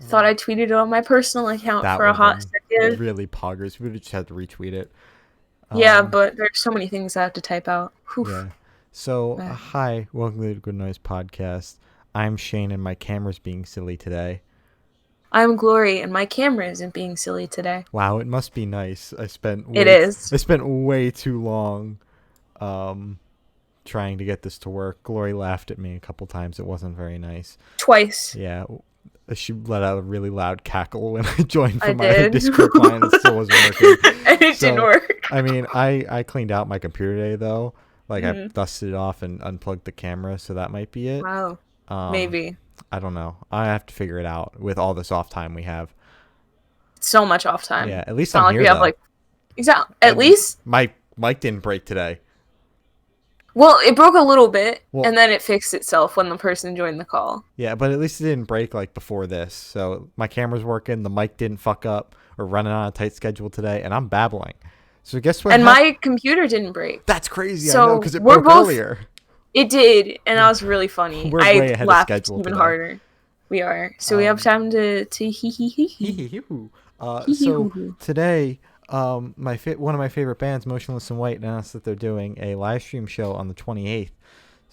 Thought I tweeted it on my personal account That for would a have hot been second. really poggers. We would have just had to retweet it. Yeah, Um, but there's so many things I have to type out. Whew. yeah. So, Uh, hi, welcome to the Good Noise Podcast. I'm Shane, and my camera's being silly today. I'm Glory, and my camera isn't being silly today. Wow, it must be nice. It is. I spent way too long, um, trying to get this to work. Glory laughed at me a couple times. It wasn't very nice. Twice. Yeah, she let out a really loud cackle when I joined I from my did. Discord line. It still wasn't working. And it didn't So, work. I mean, I cleaned out my computer today though. Like I Mhm. dusted it off and unplugged the camera, so that might be it. Wow. Um, Maybe. I don't know. I have to figure it out with all this off time we have. So much off time. Yeah, at least It's not I'm like here we have though. like exactly at And least. my mic didn't break today. Well, it broke a little bit, Well, and then it fixed itself when the person joined the call. yeah, but at least it didn't break like before this. So my camera's working. The mic didn't fuck up. We're running on a tight schedule today, and I'm babbling. So guess what? And my computer didn't break. That's crazy. I know So because it we're broke both. earlier. It did, and that was really funny. We're I way ahead of laughed schedule even today. harder. We are. So we have time to hee hee hee hee. Hee hee hoo So hoo. today, one of my favorite bands, Motionless in White, announced that they're doing a live stream show on the 28th.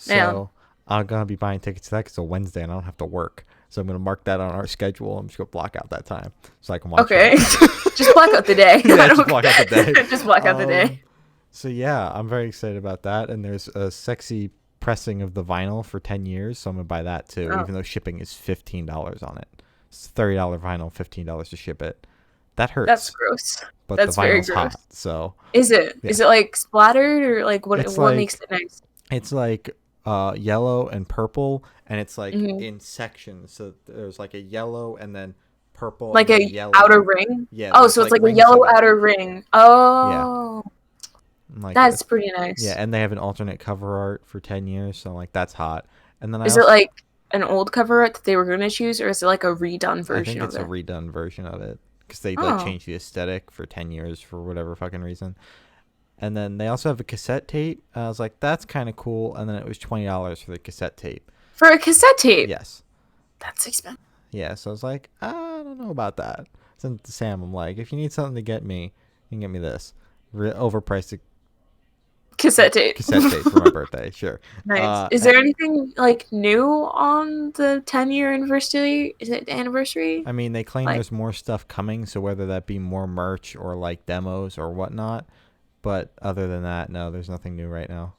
Yeah. So I'm gonna be buying tickets to that because it's a Wednesday and I don't have to work. So I'm gonna mark that on our schedule. I'm just gonna block out that time so I can watch Okay. it. Just block out the day. Yeah, I just don't block out the care. day. Just block out the day. So yeah, I'm very excited about that. And there's a sexy pressing of the vinyl for 10 years, so I'm gonna buy that too. Oh. Even though shipping is $15 on it, it's $30 vinyl, $15 to ship it. That hurts. That's gross. But That's the very vinyl's gross. hot, so Is it? yeah. Is it like splattered or like what? It's What makes like it nice? it's like yellow and purple, and it's like Hmm. in sections. So there's like a yellow and then purple Like and then a yellow. outer ring? Yeah. Oh, There's so it's like a rings yellow of it. outer ring. Yeah. Oh, Like that's pretty nice. yeah, and they have an alternate cover art for 10 years, so like that's hot. And then Is it like an old cover art that they were gonna choose, or is it like a redone I version think it's of a it? redone version of it because they like Oh, changed the aesthetic for 10 years for whatever fucking reason. And then they also have a cassette tape. I was like, that's kind of cool. And then it was $20 for the cassette tape. for a cassette tape. Yes. That's expensive. Yeah. So I was like, I don't know about that. Sent it to Sam. I'm like, if you need something to get me, you can get me this. Overpriced Cassette tape. cassette tape for my birthday. Sure. Nice. Is there anything like new on the 10-year anniversary? Is it anniversary? I mean, they claim Like, there's more stuff coming. So whether that be more merch or like demos or whatnot. But other than that, no, there's nothing new right now.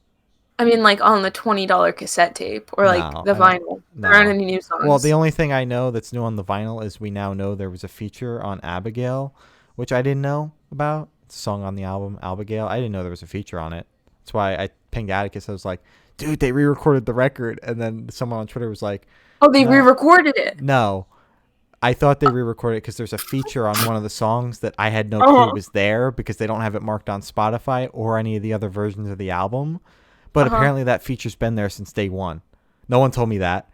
I mean, like on the $20 cassette tape or like No, the I don't. vinyl. There aren't No. any new songs. Well, the only thing I know that's new on the vinyl is we now know there was a feature on Abigail, which I didn't know about. It's a song on the album, Abigail. I didn't know there was a feature on it. That's why I pinged Atticus. I was like, dude, they re-recorded the record. And then someone on Twitter was like, Oh, they no, re-recorded it. no. I thought they re-recorded it because there's a feature on one of the songs that I had no clue Uh-huh. was there because they don't have it marked on Spotify or any of the other versions of the album. But Uh-huh. apparently that feature's been there since day one. No one told me that.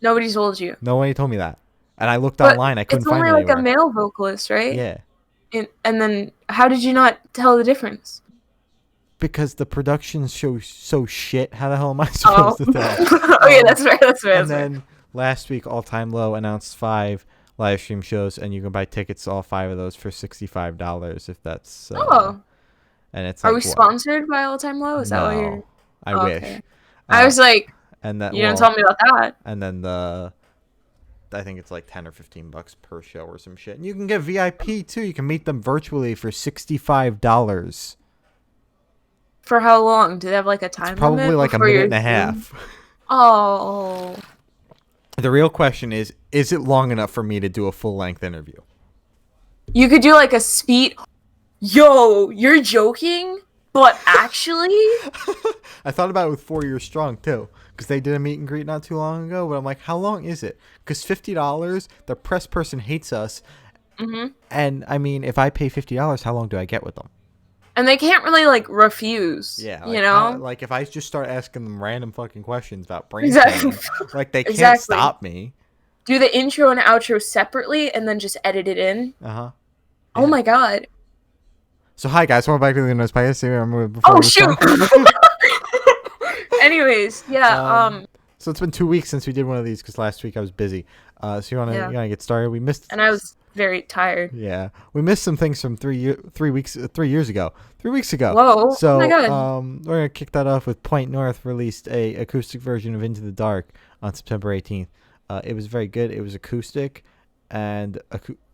Nobody told you. Nobody told me that. And I looked But online. I couldn't it's find only it like a anywhere. male vocalist, right? Yeah. And then how did you not tell the difference? Because the production shows so shit. How the hell am I Oh. supposed to tell? Oh yeah, that's right. That's right. And That's right. then last week, All Time Low announced 5 live stream shows, and you can buy tickets to all 5 of those for $65 if that's. Oh, And it's are like we what? sponsored by All Time Low? Is that what you're? No, I Oh, wish. okay. I was like, And that you didn't tell me about that. and then I think it's like $10 or $15 per show or some shit. And you can get VIP too. You can meet them virtually for $65. For how long? Do they have like a time Probably limit like a before minute your and a Zoom? half. Oh, The real question is it long enough for me to do a full-length interview? you could do like a speed. Yo, you're joking, but actually, I thought about it with 4 Years Strong too, because they did a meet and greet not too long ago. But I'm like, how long is it? Because $50, the press person hates us, mhm. and I mean, if I pay $50, how long do I get with them? And they can't really like refuse. Yeah, you know. like if I just start asking them random fucking questions about Exactly. brainstorming, like they can't Exactly. stop me. Do the intro and outro separately, and then just edit it in. Uh-huh. Oh my god. So hi guys, welcome back to the Noise Podcast. Oh shoot. Anyways, yeah. So it's been 2 weeks since we did one of these because last week I was busy. So you wanna get started? We missed. And I was very tired. Yeah, we missed some things from 3 years ago. 3 weeks ago. Whoa! So Oh my god! we're gonna kick that off with Point North released a acoustic version of Into the Dark on September 18th. It was very good. It was acoustic, and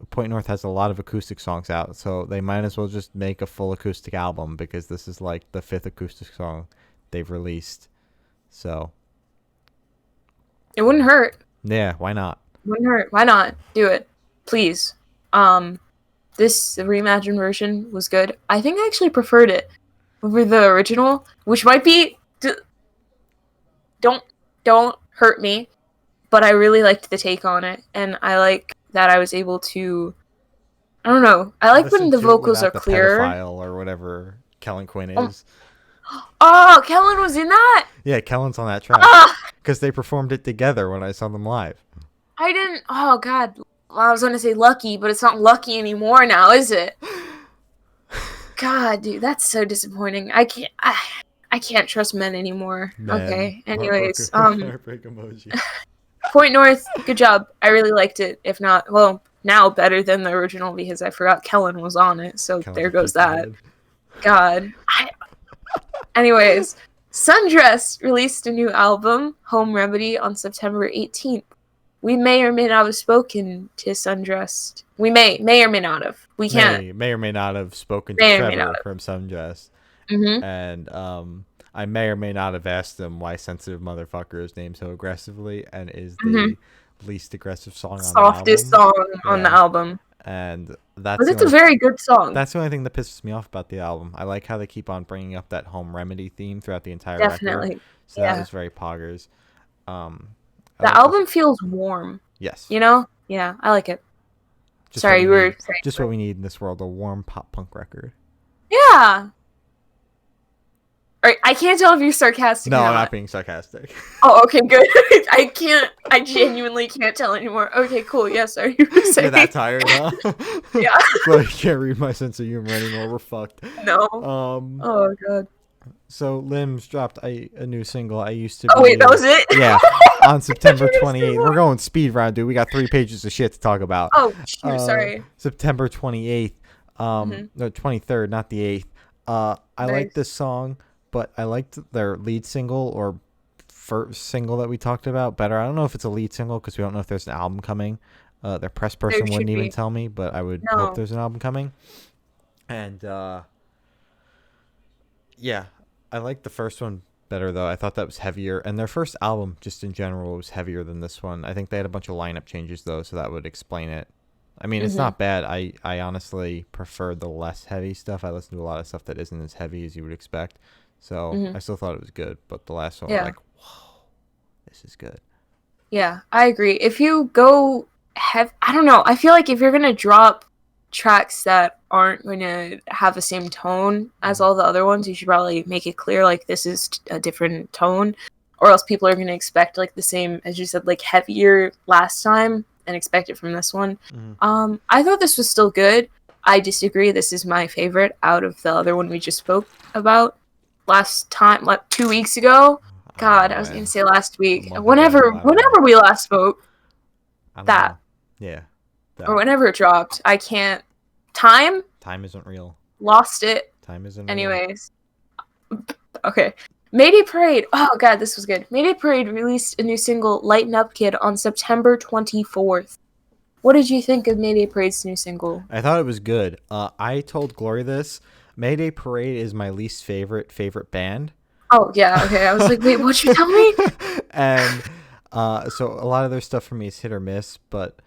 Point North has a lot of acoustic songs out, so they might as well just make a full acoustic album because this is like the 5th acoustic song they've released. So It wouldn't hurt. yeah, why not? Wouldn't hurt. Why not? Do it, please. This reimagined version was good. I think I actually preferred it over the original, which might be. Don't hurt me, but I really liked the take on it, and I like that I was able to. I don't know. I like when the vocals are clearer. Pedophile or whatever Kellen Quinn is. Oh, Kellen was in that? Yeah, Kellen's on that track because they performed it together when I saw them live. I didn't. Oh God. Well, I was gonna say Lucky, but it's not Lucky anymore now, is it? God, dude, that's so disappointing. I can't trust men anymore. Man, okay. Anyways, heartbreak emoji. Point North, good job. I really liked it. If not, well, now better than the original because I forgot Kellen was on it. So there goes that. God. Anyways, Sundress released a new album, Home Remedy, on September 18th. We may or may not have spoken to Sundress. We may or may not have. We can't. May or may not have spoken to Trevor from Sundress. Mm-hmm. And I may or may not have asked him why Sensitive Motherfucker is named so aggressively and is the least aggressive song on the album. Softest song on the album. And that's but it's a very good song. That's the only thing that pisses me off about the album. I like how they keep on bringing up that Home Remedy theme throughout the entire record. So that was very poggers. The album feels warm. Yes. You know? Yeah, I like it. Just Sorry, you were saying. Just what we need in this world, a warm pop punk record. Yeah. Alright, I can't tell if you're sarcastic or not. No, I'm not being sarcastic. Oh, okay, good. I genuinely can't tell anymore. Okay, cool. Yeah, sorry. You were saying. You're that tired, huh? Yeah. Well, I can't read my sense of humor anymore. We're fucked. No. Oh, God. So Limbs dropped a new single. I used to. Oh wait, that was it. Yeah, on September 28th. We're going speed round, dude. We got 3 pages of shit to talk about. Oh, shoot, sorry. September 28th. No, 23rd, not the 8th. I like this song, but I liked their lead single or first single that we talked about better. I don't know if it's a lead single because we don't know if there's an album coming. Their press person wouldn't even tell me, but I would hope there's an album coming. And yeah, I like the first one better though. I thought that was heavier, and their first album just in general was heavier than this one. I think they had a bunch of lineup changes though, so that would explain it. I mean, it's not bad. I honestly prefer the less heavy stuff. I listen to a lot of stuff that isn't as heavy as you would expect, so I still thought it was good. But the last one, was like, whoa, this is good. Yeah, I agree. If you go I don't know. I feel like if you're gonna drop tracks that aren't going to have the same tone as all the other ones, you should probably make it clear like this is a different tone, or else people are going to expect like the same, as you said, like heavier last time and expect it from this one. I thought this was still good. I disagree. This is my favorite out of the other one we just spoke about last time, like 2 weeks ago. God, I was going to say last week. Whenever we last spoke. That. Yeah. Or whenever it dropped. I can't. Time isn't real. Lost it. Time isn't Anyways. Okay. Mayday Parade. Oh, God, this was good. Mayday Parade released a new single, Lighten Up Kid, on September 24th. What did you think of Mayday Parade's new single? I thought it was good. I told Glory this. Mayday Parade is my least favorite band. Oh, yeah, okay. I was like, wait, what'd you tell me? And so a lot of their stuff for me is hit or miss, but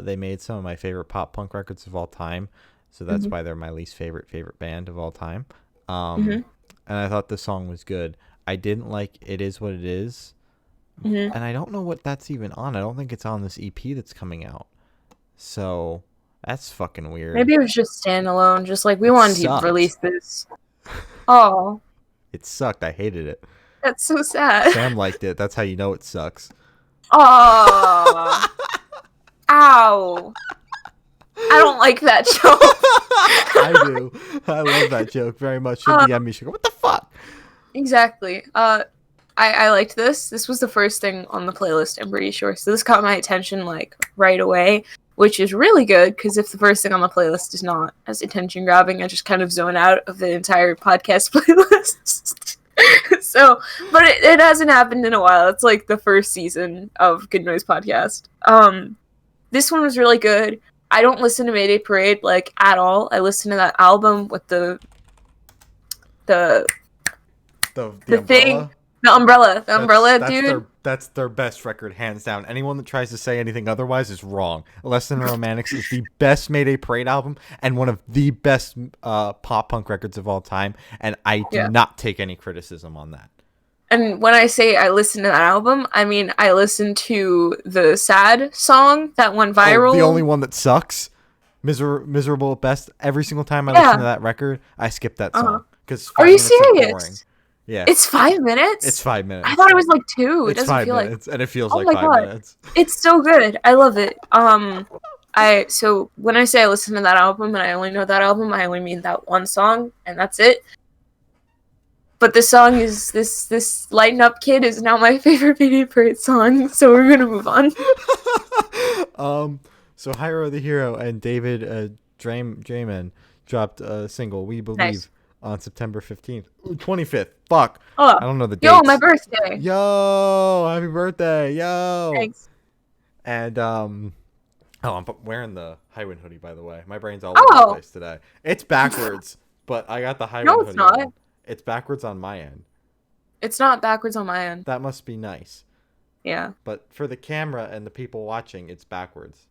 they made some of my favorite pop punk records of all time. So that's why they're my least favorite band of all time. And I thought the song was good. I didn't like It Is What It Is. And I don't know what that's even on. I don't think it's on this EP that's coming out. So that's fucking weird. Maybe it was just standalone. Just like, we wanted to release this. Oh. It sucked. I hated it. That's so sad. Sam liked it. That's how you know it sucks. Oh. Ow. I don't like that joke. I do. I love that joke very much. She'll DM me. She'll go, what the fuck? Exactly. I liked this. This was the first thing on the playlist, I'm pretty sure. So this caught my attention like right away, which is really good because if the first thing on the playlist is not as attention grabbing, I just kind of zone out of the entire podcast playlist. So, but it hasn't happened in a while. It's like the first season of Good Noise Podcast. This one was really good. I don't listen to Mayday Parade like at all. I listen to that album with the The thing, umbrella. the umbrella, That's dude. that's their best record, hands down. Anyone that tries to say anything otherwise is wrong. Less Than Romantics is the best Mayday Parade album and one of the best pop punk records of all time, and I do not take any criticism on that. And when I say I listen to that album, I mean I listen to the sad song that went viral. Oh, the only one that sucks, miserable at best. Every single time I listen to that record, I skip that song because. Are you serious? Yeah, it's 5 minutes. It's 5 minutes. I thought it was like 2. It's 5 minutes, and it feels like 5 minutes. It's so good. I love it. So when I say I listen to that album and I only know that album, I only mean that one song, and that's it. But the song is this Lighten Up Kid is now my favorite Mayday Parade song, so we're gonna move on. So Hyro the Hero and David Draymond dropped a single, We Believe, on September 15th. 25th. Fuck. I don't know the dates. Yo, my birthday. Yo, happy birthday. Yo. Thanks. And I'm wearing the Highwind hoodie, by the way. My brain's all over the place today. It's backwards, but I got the Highwind hoodie. No, it's not. It's backwards on my end. It's not backwards on my end. That must be nice. Yeah. But for the camera and the people watching, it's backwards.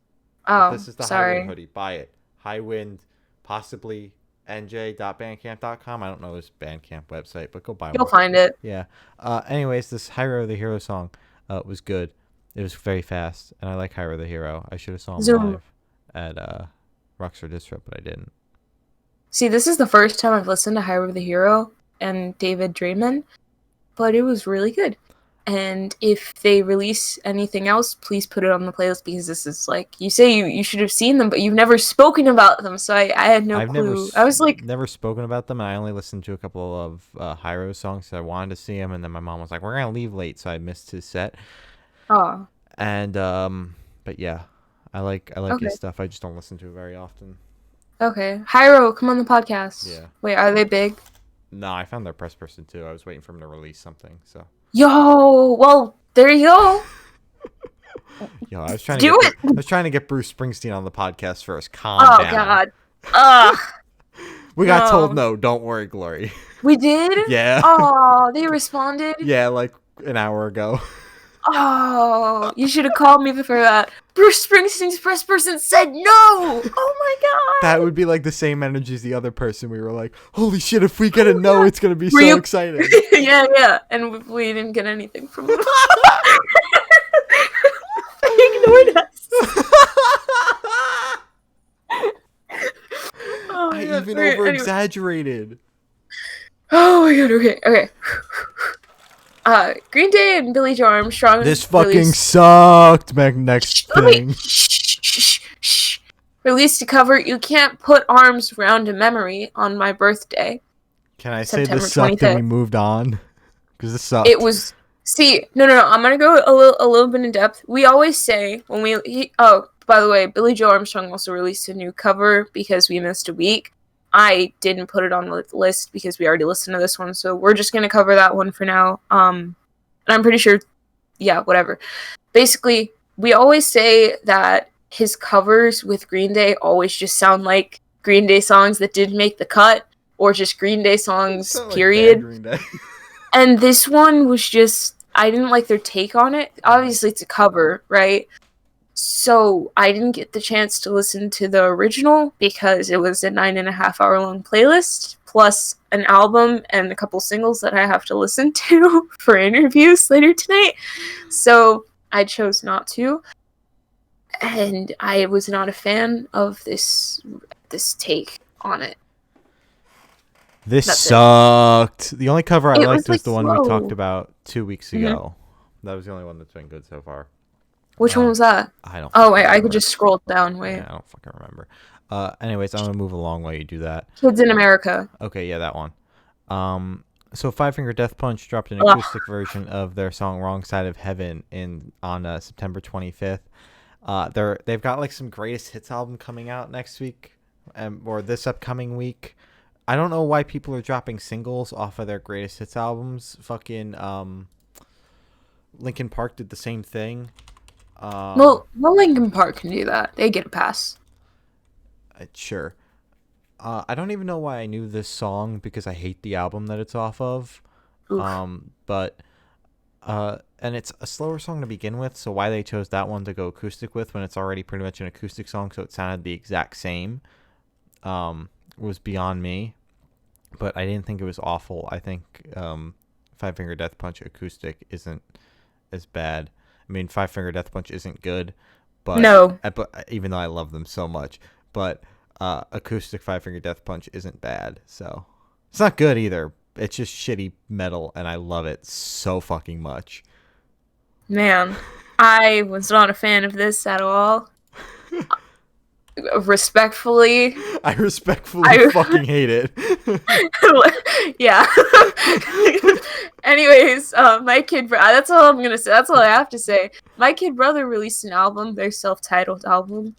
Oh, but this is the sorry. Highwind hoodie. Buy it. Highwind, possibly nj.bandcamp.com. I don't know this Bandcamp website, but go buy one. You'll find it. Yeah. Anyways, this Hyro the Hero song was good. It was very fast, and I like Hyro the Hero. I should have saw him live at Rockstar Distro, but I didn't. See, this is the first time I've listened to Hyro the Hero and David Draymond, but it was really good. And if they release anything else, please put it on the playlist, because this is like, you say you should have seen them, but you've never spoken about them, so I had no clue. I was like, never spoken about them, and I only listened to a couple of Hyro songs, so I wanted to see him, and then my mom was like, we're gonna leave late, so I missed his set. Oh. And but yeah, I like his stuff. I just don't listen to it very often. Okay, Hyro, come on the podcast. Yeah. Wait, are they big? No, I found their press person too. I was waiting for him to release something. So. Yo, well, there you go. Yo, I was trying to get Bruce Springsteen on the podcast first. Calm down. Oh God. Ugh. We got told no. Don't worry, Glory. We did? Yeah. Oh, they responded? Yeah, like an hour ago. Oh, you should have called me for that. Bruce Springsteen's press person said no. Oh my God. That would be like the same energy as the other person. We were like, holy shit, if we get a no, it's going to be so exciting. Yeah. And we didn't get anything from them. They ignored us. I even over-exaggerated. Oh my God, okay. Green Day and Billie Joe Armstrong. This fucking sucked. Next thing. Shh. Released a cover, You Can't Put Arms Around a Memory on My Birthday. Can I say this sucked 25th. And we moved on? Because this sucked. It was... See, no. I'm going to go a little bit in depth. We always say when we... by the way, Billie Joe Armstrong also released a new cover because we missed a week. I didn't put it on the list because we already listened to this one, so we're just going to cover that one for now. And I'm pretty sure, whatever. Basically, we always say that his covers with Green Day always just sound like Green Day songs that didn't make the cut, or just Green Day songs, period. Like Green Day. And this one was just, I didn't like their take on it. Obviously, it's a cover, right? So I didn't get the chance to listen to the original because it was a 9.5-hour long playlist plus an album and a couple singles that I have to listen to for interviews later tonight. So I chose not to. And I was not a fan of this take on it. That's sucked. The only cover I liked was the one we talked about 2 weeks ago. That was the only one that's been good so far. Which one was that? I don't. Oh wait, I could just scroll down. Wait. Yeah, I don't fucking remember. Anyways, I'm gonna move along while you do that. Kids in America. Okay, yeah, that one. So Five Finger Death Punch dropped an Ugh. acoustic version of their song "Wrong Side of Heaven" in on September 25th. They've got like some greatest hits album coming out next week, or this upcoming week. I don't know why people are dropping singles off of their greatest hits albums. Fucking Linkin Park did the same thing. Well, Linkin Park can do that. They get a pass. Sure. I don't even know why I knew this song because I hate the album that it's off of. Oof. But and it's a slower song to begin with, so why they chose that one to go acoustic with when it's already pretty much an acoustic song, so it sounded the exact same, was beyond me. But I didn't think it was awful. I think Five Finger Death Punch acoustic isn't as bad. I mean, Five Finger Death Punch isn't good, No. but even though I love them so much, but acoustic Five Finger Death Punch isn't bad. So it's not good either. It's just shitty metal, and I love it so fucking much. Man, I was not a fan of this at all. Respectfully, I respectfully I fucking hate it. yeah. Anyways, my kid. That's all I'm gonna say. That's all I have to say. My kid brother released an album, their self-titled album,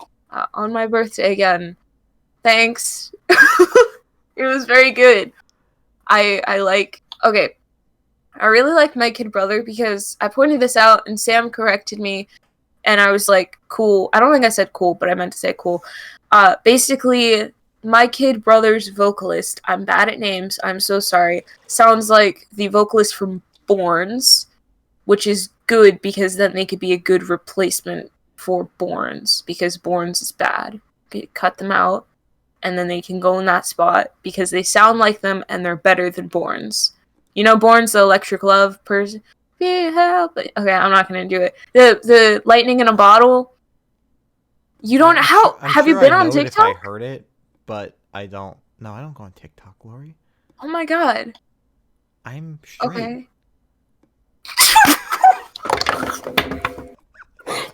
on my birthday again. Thanks. It was very good. I like. Okay, I really like my kid brother because I pointed this out and Sam corrected me, and I was like, cool. I don't think I said cool, but I meant to say cool. Basically, my kid brother's vocalist, I'm bad at names, I'm so sorry, sounds like the vocalist from Borns, which is good because then they could be a good replacement for Borns, because Borns is bad. Cut them out, and then they can go in that spot because they sound like them and they're better than Borns. You know Borns, the Electric Love person? Okay, I'm not gonna do it. The lightning in a bottle. You don't how I'm have you sure I been on know it if I TikTok? heard it, but I don't. No, I don't go on TikTok, Lori. Oh my god. I'm straight. Okay.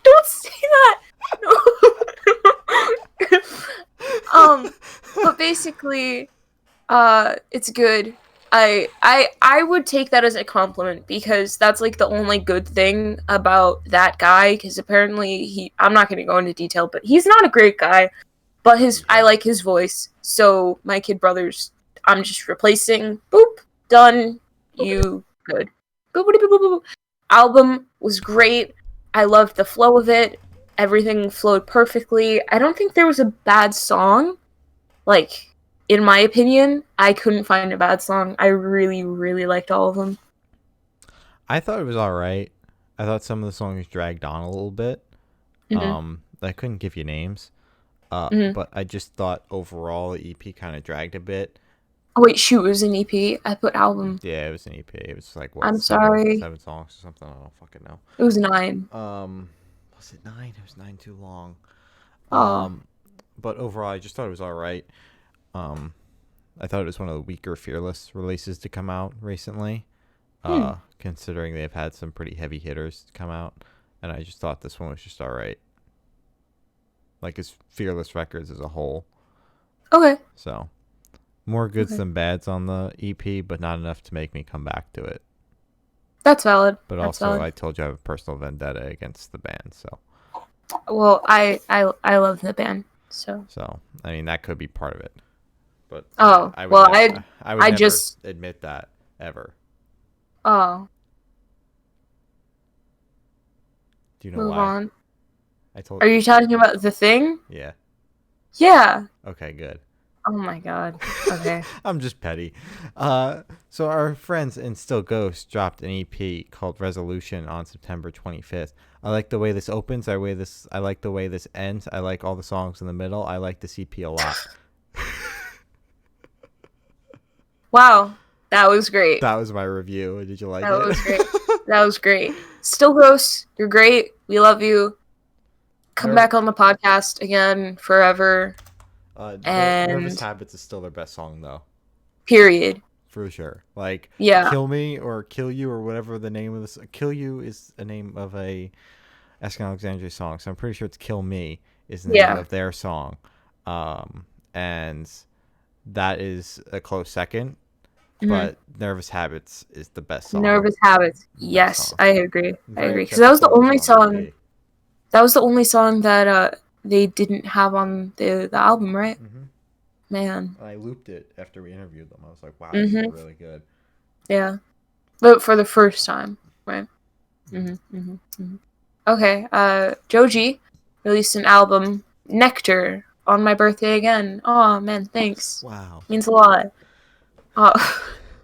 Don't say that. No. But basically, it's good. I would take that as a compliment because that's like the only good thing about that guy, because apparently I'm not gonna go into detail, but he's not a great guy. But I like his voice. So my kid brothers, I'm just replacing. Boop, done. You good. Boop, boop, boop, boop, boop. Album was great. I loved the flow of it. Everything flowed perfectly. I don't think there was a bad song. Like, in my opinion, I couldn't find a bad song. I really, really liked all of them. I thought it was all right. I thought some of the songs dragged on a little bit. Mm-hmm. I couldn't give you names. Mm-hmm. But I just thought overall the EP kind of dragged a bit. Oh, wait, shoot, it was an EP. I put album. Yeah, it was an EP. It was like what I'm seven sorry. seven songs or something. I don't fucking know. It was 9. Was it 9? It was 9 too long. Oh. But overall, I just thought it was all right. Um, I thought it was one of the weaker Fearless releases to come out recently. Considering they've had some pretty heavy hitters come out, and I just thought this one was just all right. Like his Fearless records as a whole. Okay. So, more goods than bads on the EP, but not enough to make me come back to it. That's valid. But That's also, valid. I told you I have a personal vendetta against the band, so. Well, I love the band, so. So, I mean, that could be part of it. But Oh, I would well, I would I never just. admit that ever. Oh, Do you know move why? on. I told. Are you talking about the thing? Yeah. Yeah. Okay. Good. Oh my god. Okay. I'm just petty. So our friends in Still Ghost dropped an EP called Resolution on September 25th. I like the way this opens. I like the way this ends. I like all the songs in the middle. I like this EP a lot. Wow. That was great. That was my review. Did you like That it? was great. That was great. Still Ghost, you're great. We love you. Come back on the podcast again forever. Nervous And Habits is still their best song though. period. For sure. Like Yeah. Kill Me or Kill You or whatever the name of this. Kill You is a name of a Asking Alexandria song, so I'm pretty sure it's Kill Me is the name of their song. And that is a close second. Hmm. but Nervous Habits is the best song. Nervous Habits. Best Yes, song. I agree. I'm I very agree. Because upset that that was the song only isn't on song. repeat. That was the only song that they didn't have on the album, right? Hmm. Man. And I looped it after we interviewed them. I was like, wow, this is Hmm. really good. Yeah. But for the first time, right? Mhm. Okay. Joji released an album, Nectar, on my birthday again. Oh man, thanks. Wow. Means a lot. Oh,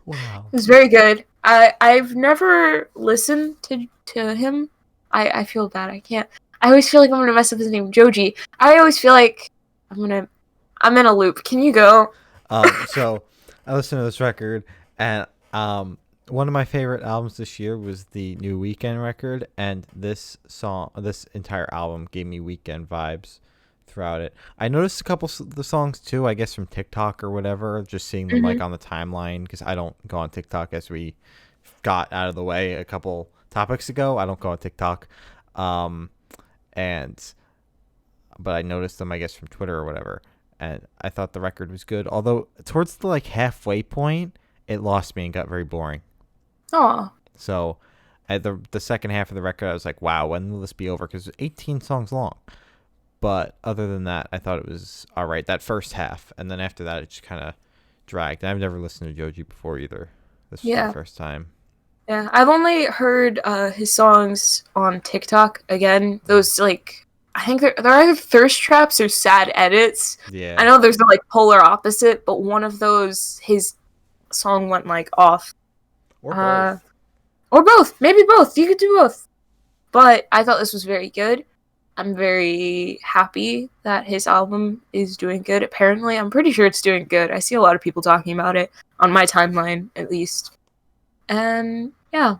Wow. it was very good. I've never listened to him. I feel bad. I can't. I always feel like I'm gonna mess up his name, Joji. I always feel like I'm in a loop. Can you go? So I listened to this record, and one of my favorite albums this year was the new Weekend record, and this entire album gave me Weekend vibes throughout it. I noticed a couple of the songs too, I guess from TikTok or whatever, just seeing them Hmm. like on the timeline because I don't go on TikTok as we got out of the way a couple topics ago. I don't go on TikTok, um, and but I noticed them, I guess, from Twitter or whatever. And I thought the record was good. Although towards the like halfway point, it lost me and got very boring. Oh, So at the second half of the record, I was like, wow, when will this be over? Because it's 18 songs long. But other than that, I thought it was all right. That first half, and then after that, it just kind of dragged. And I've never listened to Joji before either. This was my yeah. first time. Yeah, I've only heard his songs on TikTok. Again, those like I think they're either thirst traps or sad edits. I Yeah, know there's the like polar opposite, but one of those his song went like off. or Uh, both. or both, maybe both. You could do both. But I thought this was very good. I'm very happy that his album is doing good. Apparently, I'm pretty sure it's doing good. I see a lot of people talking about it on my timeline, at least. And yeah,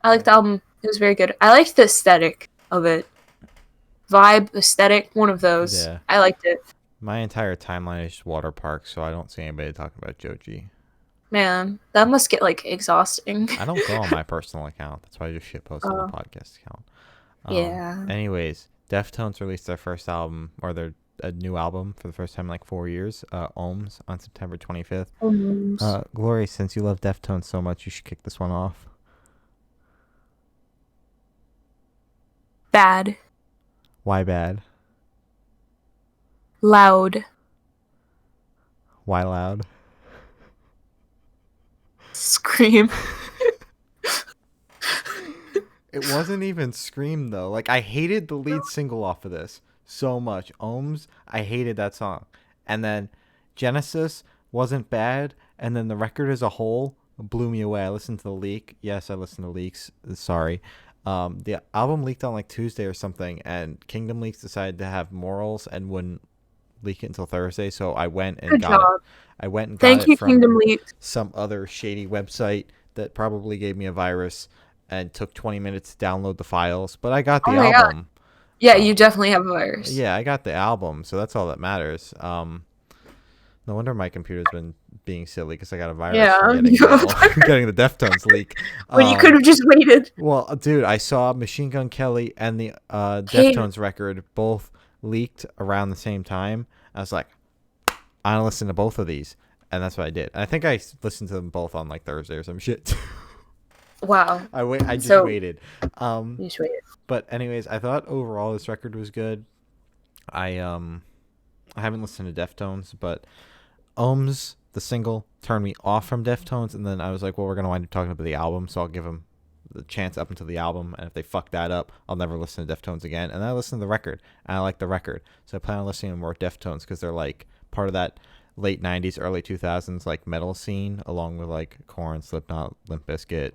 I liked the album. It was very good. I liked the aesthetic of it. Vibe, aesthetic, one of those. Yeah. I liked it. My entire timeline is just Waterparks, so I don't see anybody talking about Joji. Man, that must get like exhausting. I don't go on my personal account. That's why I just shitpost on the Oh, podcast account. yeah. Anyways, Deftones released their first album, or their a new album for the first time in like 4 years, Ohms, on September 25th. Almost. Glory, since you love Deftones so much, you should kick this one off. Bad. Why bad? Loud. Why loud? Scream. It wasn't even Scream though. Like I hated the lead single off of this so much. Ohms, I hated that song. And then Genesis wasn't bad, and then the record as a whole blew me away. I listened to the leak. Yes, I listened to leaks. Sorry. The album leaked on like Tuesday or something, and Kingdom Leaks decided to have morals and wouldn't leak it until Thursday. So I went and Good got it. job. I went and got Thank it you, from Kingdom Leaks. some other shady website that probably gave me a virus and took 20 minutes to download the files. But I got Oh the my god. album. Yeah, Uh, you definitely have a virus. yeah, I got the album, so that's all that matters. No wonder my computer's been being silly because I got a virus Yeah. from getting getting the Deftones leak. When you could have just waited. Well, dude, I saw Machine Gun Kelly and the Hey, Deftones record both leaked around the same time. I was like, I want to listen to both of these, and that's what I did. And I think I listened to them both on like Thursday or some shit. wow. I just So waited. you just waited. But anyways, I thought overall this record was good. I haven't listened to Deftones, but Ohms, the single, turned me off from Deftones, and then I was like, well, we're gonna wind up talking about the album, so I'll give them the chance up until the album, and if they fuck that up, I'll never listen to Deftones again. And then I listened to the record, and I like the record, so I plan on listening to more Deftones because they're like part of that late '90s, early 2000s like metal scene, along with like Korn, Slipknot, Limp Bizkit,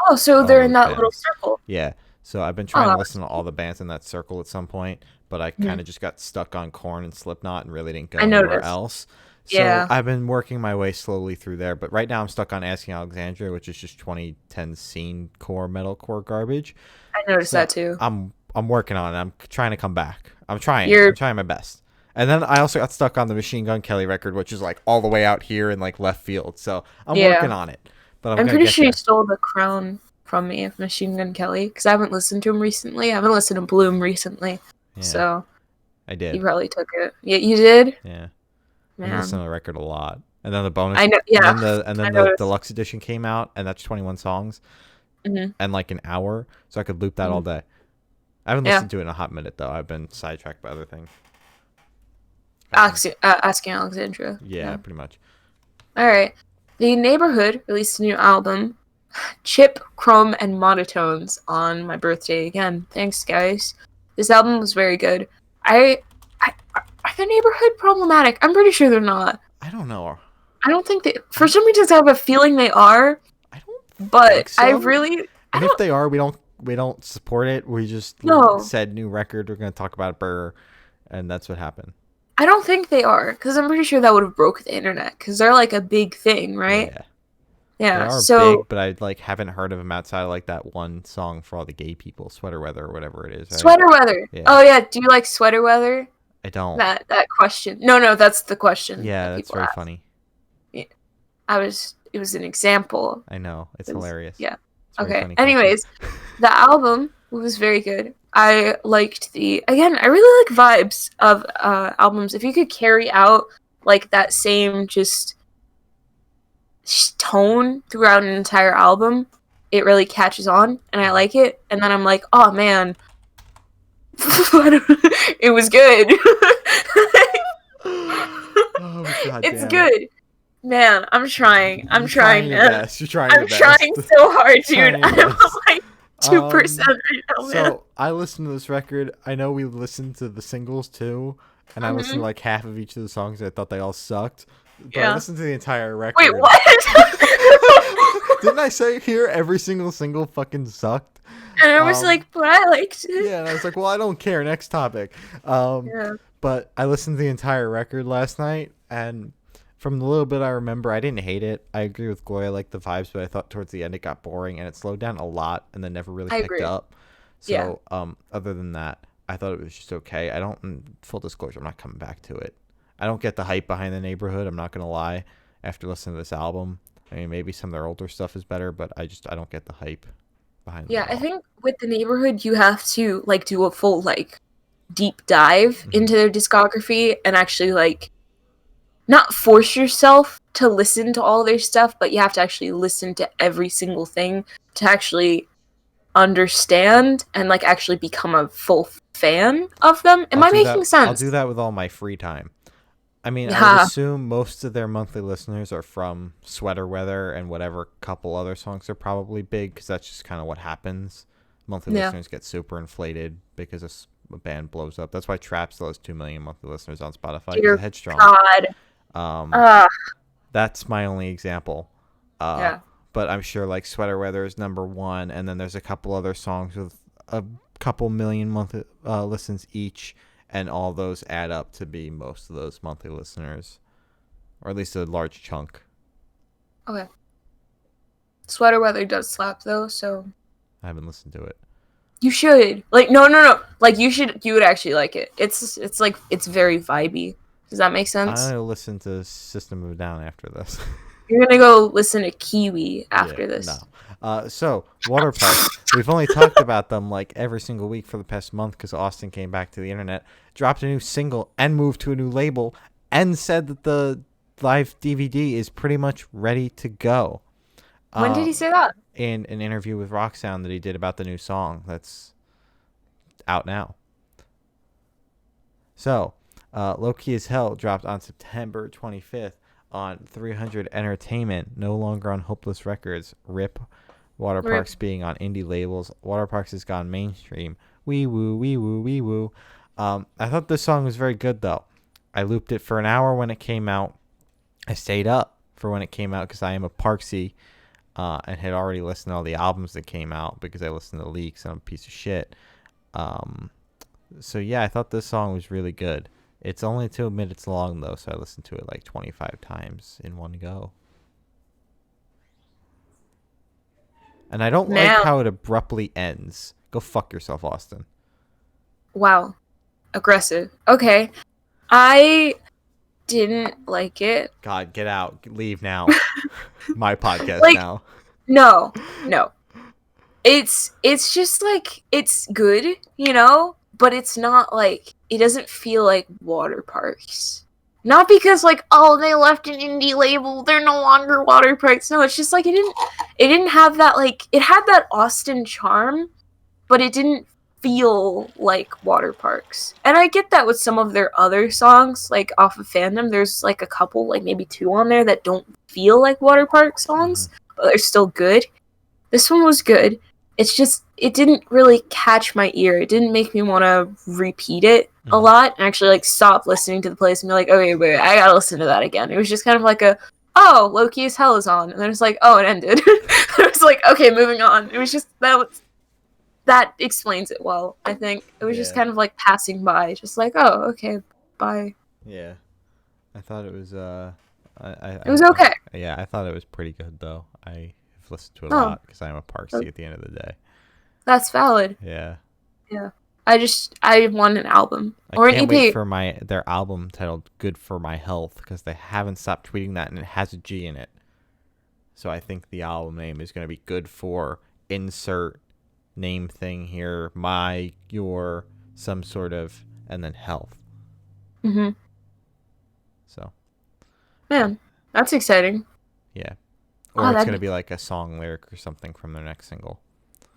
Oh, so all they're in those that little bands. circle. Yeah. So I've been trying to Oh, listen to all the bands in that circle at some point, but I mhm. kind of just got stuck on Korn and Slipknot and really didn't go I anywhere noticed. else. So Yeah, I've been working my way slowly through there, but right now I'm stuck on Asking Alexandria, which is just 2010 scene core metalcore garbage. I noticed So that too. I'm working on it. I'm trying to come back. I'm trying. I'm You're. trying my best. And then I also got stuck on the Machine Gun Kelly record, which is like all the way out here in like left field. So I'm working Yeah, on it, but I'm I'm gonna pretty get sure you there. stole the crown from me of Machine Gun Kelly because I haven't listened to him recently. I haven't listened to Bloom recently, Yeah, so I you did. probably took it. Yeah, you did. Yeah. I've been listening Man, to the record a lot. And then the bonus, I know. Yeah, and then I the noticed. deluxe edition came out, and that's 21 songs Hmm. and like an hour, so I could loop that all Hmm. day. I haven't Yeah, listened to it in a hot minute though. I've been sidetracked by other things. I can, Asking Alexandra. yeah, Yeah. pretty much. All right. The Neighborhood released a new album, Chip, Chrome, and Monotones, on my birthday again. Thanks, guys. This album was very good. Are the Neighborhood problematic? I'm pretty sure they're not. I don't know. I don't think they. I For some reason, I have a feeling they are, I don't but think I so. really. I And if don't. they are, we don't support it. We just No. said new record. We're gonna talk about Burr, and that's what happened. I don't think they are, because I'm pretty sure that would have broke the internet, because they're like a big thing, right? Yeah, they Yeah, are so big, but I like haven't heard of them outside of like that one song for all the gay people, Sweater Weather or whatever it is, right? Sweater Weather. Yeah, Oh yeah, do you like Sweater Weather? I don't. That question. No, that's the question Yeah, that that's people very ask. funny. Yeah, it was an example. I know it's 'Cause- hilarious. yeah. It's a very Okay. funny question. Anyways, the album was very good. I liked I really like vibes of albums. If you could carry out like that same just tone throughout an entire album, it really catches on and I like it. And then I'm like, oh man, it was good. Oh god It's damn it! good. Man, I'm trying. I'm You're trying, trying your man. best. You're trying your I'm best. trying so hard, dude. Trying your I'm best. like 2% right now, man. So I listened to this record. I know we listened to the singles too, and I listened to Hmm. like half of each of the songs. I thought they all sucked, but I Yeah. listened to the entire record. Wait, what? Didn't I say here every single fucking sucked? And I was Um, like, but I liked it. Yeah, and I was like, well, I don't care. Next topic. Yeah. But I listened to the entire record last night, and from the little bit I remember, I didn't hate it. I agree with Gloria, I like the vibes, but I thought towards the end it got boring and it slowed down a lot and then never really I picked agree. up. Yeah. So, other than that, I thought it was just okay. I don't, full disclosure, I'm not coming back to it. I don't get the hype behind the Neighborhood. I'm not gonna lie. After listening to this album, I mean, maybe some of their older stuff is better, but I don't get the hype behind them Yeah, at I all. think with the Neighborhood, you have to like do a full like deep dive Mhm. into their discography and actually like not force yourself to listen to all their stuff, but you have to actually listen to every single thing to actually understand and like actually become a full fan of them. Am I making I'll do sense? that with all my free time. I mean, I would Yeah. assume most of their monthly listeners are from Sweater Weather and whatever couple other songs are probably big because that's just kind of what happens. Monthly Yeah. listeners get super inflated because a band blows up. That's why Trap still has 2 million monthly listeners on Spotify because Dear of Headstrong. God. Um, Uh, that's my only example. Uh, yeah. but I'm sure like Sweater Weather is number one, and then there's a couple other songs with a couple million monthly listens each, and all those add up to be most of those monthly listeners, or at least a large chunk. Okay. Sweater Weather does slap though, so I haven't listened to it. you should. Like no. Like you would actually like it. It's like it's very vibey. Does that make I'm sense? gonna listen to System of a Down after this. You're gonna go listen to Kiwi after Yeah, this. no. So Waterparks, we've only talked about them like every single week for the past month because Austin came back to the internet, dropped a new single, and moved to a new label, and said that the live DVD is pretty much ready to go. When did he say that? In an interview with Rock Sound that he did about the new song that's out now. So, Low Key as Hell dropped on September 25th on 300 Entertainment, no longer on Hopeless Records. RIP. Waterparks being on indie labels. Waterparks has gone mainstream. Wee woo, wee woo, wee woo. I thought this song was very good though. I looped it for an hour when it came out. I stayed up for when it came out because I am a Parksy and had already listened to all the albums that came out because I listened to Leaks and I'm a piece of shit. So yeah, I thought this song was really good. It's only 2 minutes long though, so I listened to it like 25 times in one go. And I don't like how it abruptly ends. Go fuck yourself, Austin. Wow. Aggressive. Okay. I didn't like it. God, get out. Leave now. My podcast Like, now. No. It's just like it's good, you know, but it's not like it doesn't feel like Waterparks. Not because like, oh, they left an indie label, they're no longer Waterparks. No, it's just like it didn't have that, like, it had that Austin charm, but it didn't feel like Waterparks. And I get that with some of their other songs, like off of Fandom. There's like a couple, like maybe two on there that don't feel like Waterpark songs, but they're still good. This one was good. It's just it didn't really catch my ear. It didn't make me want to repeat it a lot and actually like stop listening to the place and be like, okay, wait, I gotta listen to that again. It was just kind of like a, oh, Loki as hell is on, and then it's like, oh, it ended. It was like, okay, moving on. It was just that explains it well. I think it was just kind of like passing by, just like, oh, okay, bye. Yeah, I thought it was It was okay. yeah, I thought it was pretty good though. I've listened to it a Oh, lot because I'm a Parksy at the end of the day. that's valid. Yeah. Yeah. I want an album or I an can't EP. wait for their album titled "Good for My Health" because they haven't stopped tweeting that and it has a G in it. So I think the album name is going to be "Good for Insert Name Thing here, my, your, some sort of, and then health." Mhm. So Man, that's exciting. yeah, Oh, or it's that going to be like a song lyric or something from their next single.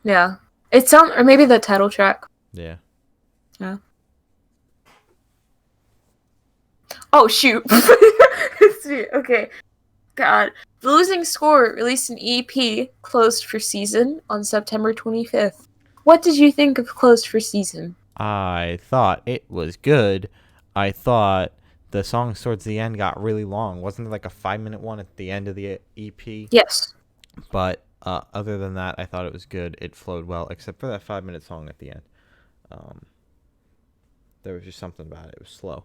yeah. It sounds, or maybe the title track. Yeah. Yeah. Oh shoot. Okay. God. The Losing Score released an EP, Closed for Season, on September 25th. What did you think of Closed for Season? I thought it was good. I thought the songs towards the end got really long. Wasn't there like a 5-minute one at the end of the EP? Yes. But other than that, I thought it was good. It flowed well, except for that 5-minute song at the end. There was just something about it. It was slow.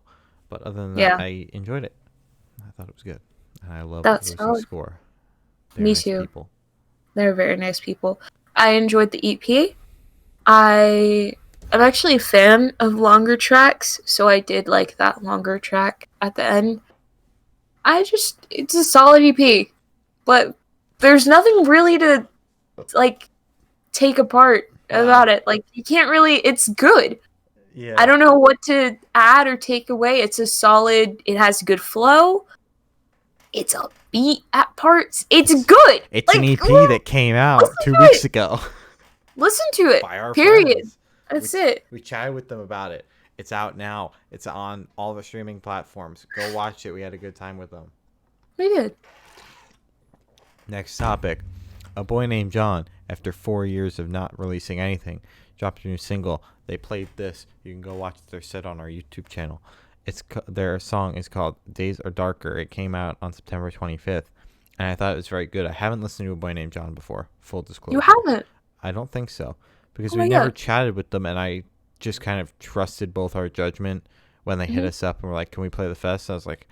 But other than that, Yeah. I enjoyed it. I thought it was good. And I love That's Losing valid. Score. They're Me nice too. people. They're very nice people. I enjoyed the EP. I'm actually a fan of longer tracks, so I did like that longer track at the end. It's a solid EP, but there's nothing really to, like, take apart about it. Like, you can't really, it's good. Yeah. I don't know what to add or take away. It's a solid, it has good flow. It's a beat at parts. It's good. It's like, an EP that came out 2 weeks ago. Listen to it. By our Period. friends. That's it. We chatted with them about it. It's out now. It's on all the streaming platforms. Go watch it. We had a good time with them. We did. Next topic. A boy named John, after 4 years of not releasing anything, dropped a new single. They played this. You can go watch their set on our YouTube channel. Their song is called Days Are Darker. It came out on September 25th, and I thought it was very good. I haven't listened to A Boy Named John before, full disclosure. You haven't? I don't think so, because Oh we my never God. chatted with them, and I just kind of trusted both our judgment when they hit us up and were like, can we play the fest? I was like,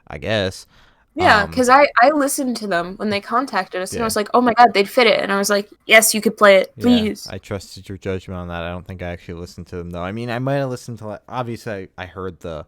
I guess. Yeah, because I listened to them when they contacted us, and I Yeah. was like, oh my God, they'd fit it. And I was like, yes, you could play it. Please. Yeah, I trusted your judgment on that. I don't think I actually listened to them, though. I mean, I might have listened to, obviously, I heard the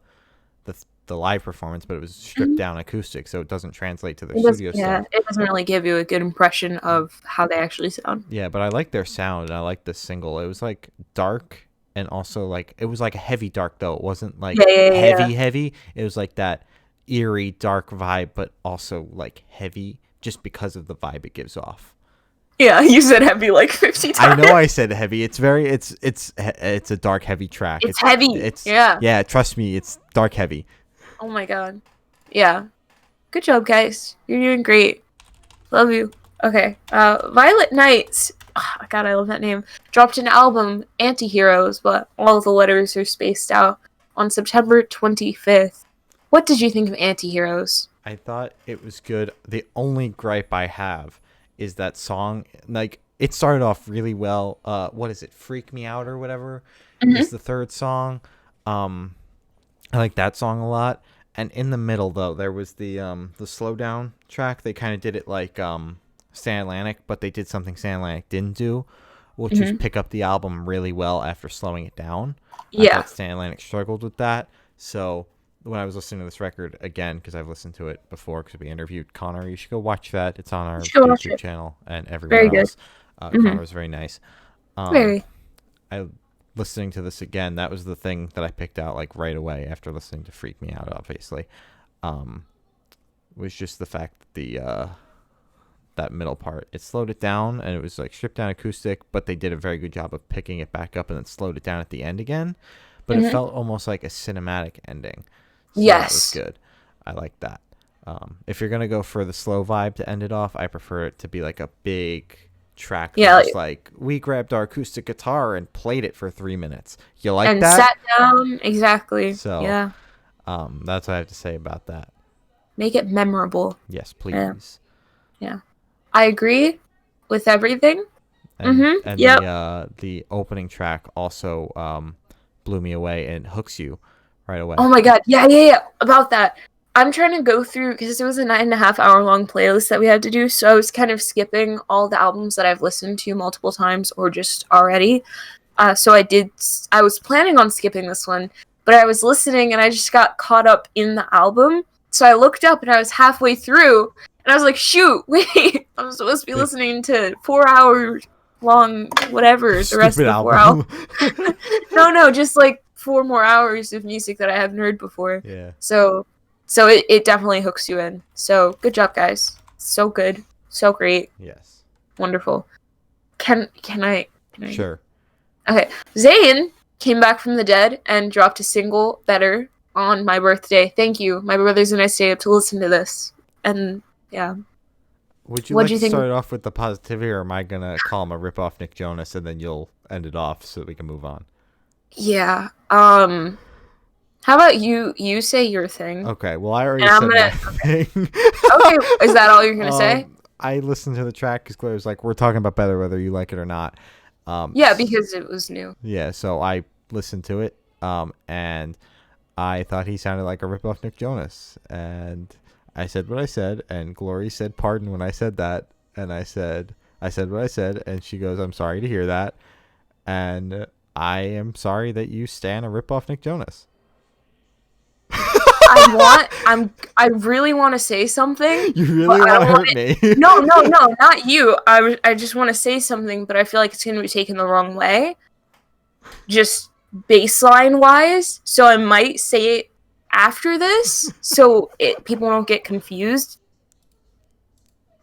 live performance, but it was stripped down acoustic, so it doesn't translate to their studio stuff. It doesn't really give you a good impression of how they actually sound. Yeah, but I like their sound, and I like this single. It was, like, dark, and also, like, it was, like, a heavy dark, though. It wasn't, like, heavy. It was, like, that eerie, dark vibe, but also, like, heavy, just because of the vibe it gives off. Yeah, you said heavy like 50 times. I know I said heavy. It's a dark, heavy track. It's heavy. Yeah, trust me, it's dark, heavy. Oh my God. Yeah. Good job, guys. You're doing great. Love you. Okay. Violet Nights. Oh, God, I love that name. Dropped an album, Antiheroes, but all of the letters are spaced out, on September 25th. What did you think of Antiheroes? I thought it was good. The only gripe I have is that song. Like, it started off really well. What is it? Freak Me Out or whatever is the third song. I like that song a lot. And in the middle, though, there was the slowdown track. They kind of did it like Stan Atlantic, but they did something Stan Atlantic didn't do, which was pick up the album really well after slowing it down. I thought Stan Atlantic struggled with that. So when I was listening to this record again, because I've listened to it before, because we interviewed Connor, you should go watch that. It's on our YouTube channel and everywhere else. Connor was very nice. Very. I listening to this again, that was the thing that I picked out like right away after listening to Freak Me Out, obviously. Was just the fact that that middle part, it slowed it down, and it was like stripped down acoustic, but they did a very good job of picking it back up and then slowed it down at the end again. But it felt almost like a cinematic ending. So that was good. I like that. If you're gonna go for the slow vibe to end it off, I prefer it to be like a big track. Yeah, Just like we grabbed our acoustic guitar and played it for 3 minutes. You like and that? sat down. Exactly. So yeah. That's what I have to say about that. Make it memorable. Yes, please. Yeah. I agree with everything. And Yep. the opening track also blew me away and hooks you right away. Oh my god. Yeah. About that. I'm trying to go through, because it was a 9.5 hour long playlist that we had to do, so I was kind of skipping all the albums that I've listened to multiple times or just already. So I was planning on skipping this one, but I was listening and I just got caught up in the album. So I looked up and I was halfway through and I was like, shoot, wait, I'm supposed to be listening to 4 hours long, whatever, the rest of the 4 hours. No, just like 4 more hours of music that I haven't heard before. Yeah. So it definitely hooks you in. So good job, guys. So good. So great. Yes. Wonderful. Can I? Sure. Okay. Zayn came back from the dead and dropped a single, Better, on my birthday. Thank you. My brothers and I stayed up to listen to this. And yeah. Would you like to start off with the positivity, or am I going to call him a rip-off Nick Jonas and then you'll end it off so that we can move on? Yeah. How about you say your thing? Okay, well, I already said my thing. Okay, is that all you're going to say? I listened to the track because Claire was like, we're talking about Better whether you like it or not. Yeah, because it was new. Yeah, so I listened to it, and I thought he sounded like a rip-off Nick Jonas. And I said what I said, and Glory said pardon when I said that. And I said what I said, and she goes, I'm sorry to hear that. And I am sorry that you stan a rip-off Nick Jonas. I really want to say something. You really want to hurt me? No, not you. I just want to say something, but I feel like it's going to be taken the wrong way. Just baseline wise, so I might say it after this, so people don't get confused.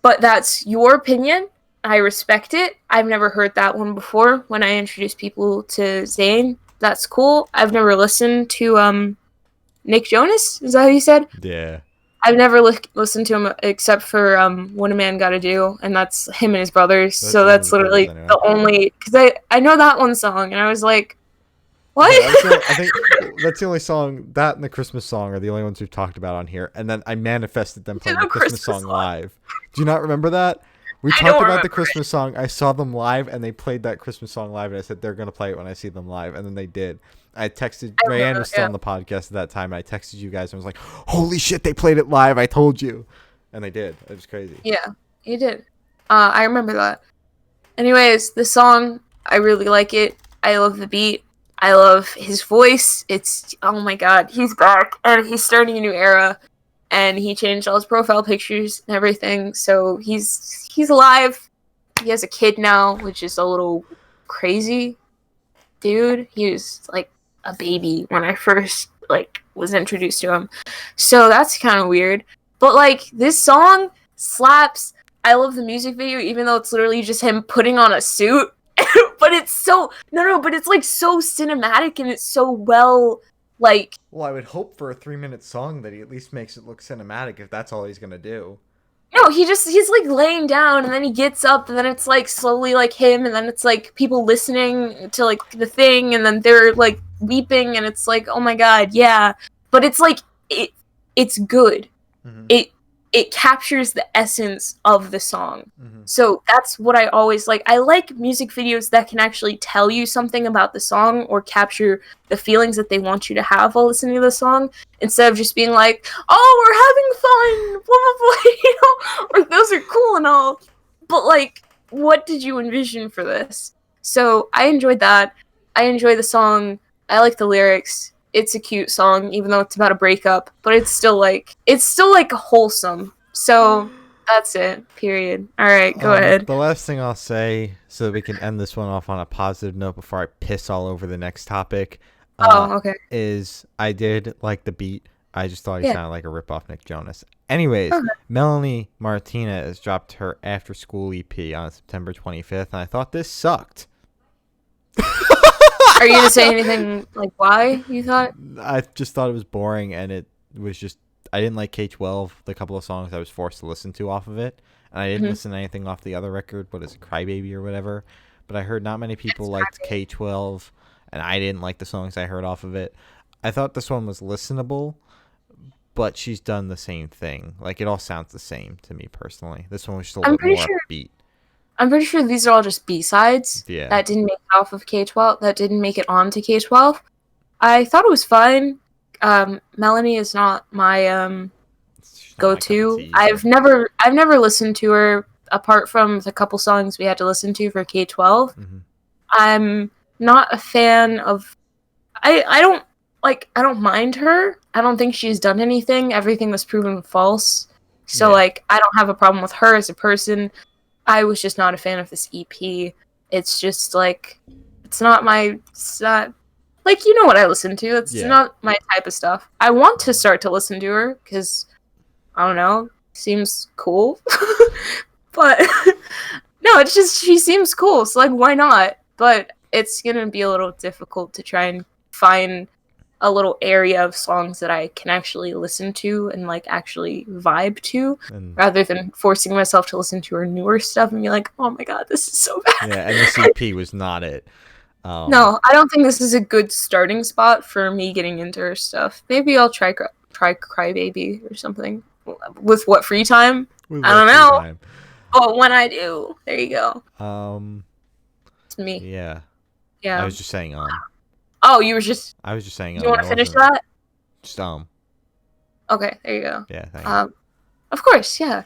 But that's your opinion. I respect it. I've never heard that one before when I introduce people to Zayn. That's cool. I've never listened to Nick Jonas, is that how you said? Yeah. I've never listened to him except for What a Man Gotta Do, and that's him and his brothers. So that's literally the only, because I know that one song, and I was like, what? Yeah, I think that's the only song, that and the Christmas song are the only ones we've talked about on here. And then I manifested them playing the Christmas song live. Do you not remember that? We talked about the Christmas song. I saw them live, and they played that Christmas song live, and I said, they're going to play it when I see them live. And then they did. I texted, Rayanne was still on the podcast at that time, and I texted you guys, and was like, holy shit, they played it live. I told you. And they did. It was crazy. Yeah, you did. I remember that. Anyways, the song, I really like it. I love the beat. I love his voice. It's, oh my god, he's back, and he's starting a new era. And he changed all his profile pictures and everything, so he's alive. He has a kid now, which is a little crazy. Dude, he was like a baby when I first was introduced to him. So that's kind of weird. But this song slaps. I love the music video, even though it's literally just him putting on a suit. But it's so but it's so cinematic, and it's so well. Well, I would hope for a 3-minute song that he at least makes it look cinematic, if that's all he's gonna do. No, he's laying down, and then he gets up, and then it's slowly him, and then it's people listening to the thing, and then they're weeping, and it's oh my god, yeah. But it's it's good. Mm-hmm. It captures the essence of the song. Mm-hmm. So that's what I always like. I like music videos that can actually tell you something about the song or capture the feelings that they want you to have while listening to the song, instead of just being like, oh, we're having fun, blah, blah, blah, or those are cool and all. But what did you envision for this? So I enjoyed that. I enjoy the song. I like the lyrics. It's a cute song, even though it's about a breakup, but it's still wholesome. So That's it. Period. All right, go ahead. The last thing I'll say, so that we can end this one off on a positive note before I piss all over the next topic, Oh, okay. is I did like the beat. I just thought he Yeah. sounded like a ripoff Nick Jonas. Anyways, Okay. Melanie Martinez dropped her After School EP on September 25th, and I thought this sucked. Are you gonna say anything like why you thought? I just thought it was boring, and it was just I didn't like K12. The couple of songs I was forced to listen to off of it, and I didn't Mhm. listen to anything off the other record. What is it, Crybaby or whatever? But I heard not many people liked K12, and I didn't like the songs I heard off of it. I thought this one was listenable, but she's done the same thing. Like it all sounds the same to me personally. This one was just a little I'm bit pretty more sure. upbeat. I'm pretty sure these are all just B-sides Yeah, that didn't make it off of K12. That didn't make it onto K12. I thought it was fine. Melanie is not my it's not my cup of go-to. tea either. I've never listened to her apart from the couple songs we had to listen to for K12. Mm-hmm. I'm not a fan of. I don't mind her. I don't think she's done anything. Everything was proven false. So Yeah. like I don't have a problem with her as a person. I was just not a fan of this EP. It's just like it's not like you know what I listen to. It's Yeah. not my type of stuff. I want to start to listen to her because I don't know, seems cool. But no, it's just she seems cool. So like why not? But it's gonna be a little difficult to try and find a little area of songs that I can actually listen to and like actually vibe to, And rather than forcing myself to listen to her newer stuff and be like, oh my god, this is so bad. yeah, and this EP was not it. No, I don't think this is a good starting spot for me getting into her stuff. Maybe I'll try Crybaby or something. With what free time? with I don't what free know. time. But when I do, there you go. It's me. Yeah. Yeah. I was just saying Oh, you were just. I was just saying You want I to finish wasn't- that? Just Okay, there you go. yeah, thank you. Of course, yeah.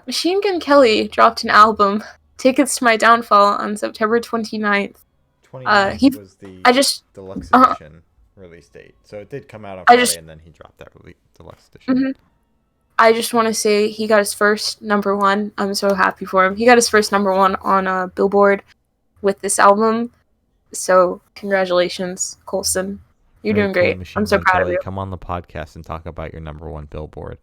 Machine Gun Kelly dropped an album, Tickets to My Downfall, on September 29th. 29th was the I just. deluxe uh-huh. edition release date. So it did come out on I Friday, just- and then he dropped that deluxe edition. Mhm. I just want to say he got his first number one. I'm so happy for him. He got his first number one on Billboard with this album. So congratulations, Colson. You're Very doing cool, great. Machine I'm so Gun proud of Kelly. you. Come on the podcast and talk about your number one Billboard.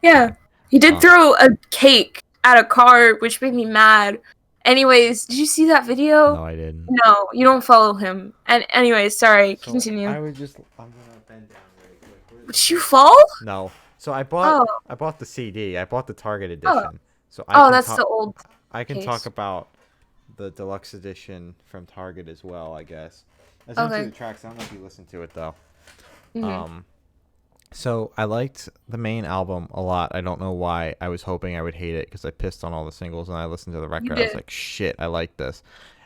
Yeah. He did Oh. throw a cake at a car, which made me mad. Anyways, did you see that video? No, I didn't. No, you don't follow him. And anyways, sorry, So continue. I'm gonna bend down really quick. Did you fall? No. So I bought the CD. I bought the Target edition. So I can That's the old. I can case. talk about the deluxe edition from Target as well, I guess. I listened to the tracks. I don't know if you listened to it though. Mhm. So I liked the main album a lot. I don't know why. I was hoping I would hate it because I pissed on all the singles, and I listened to the record. I was did. like, shit, I like this.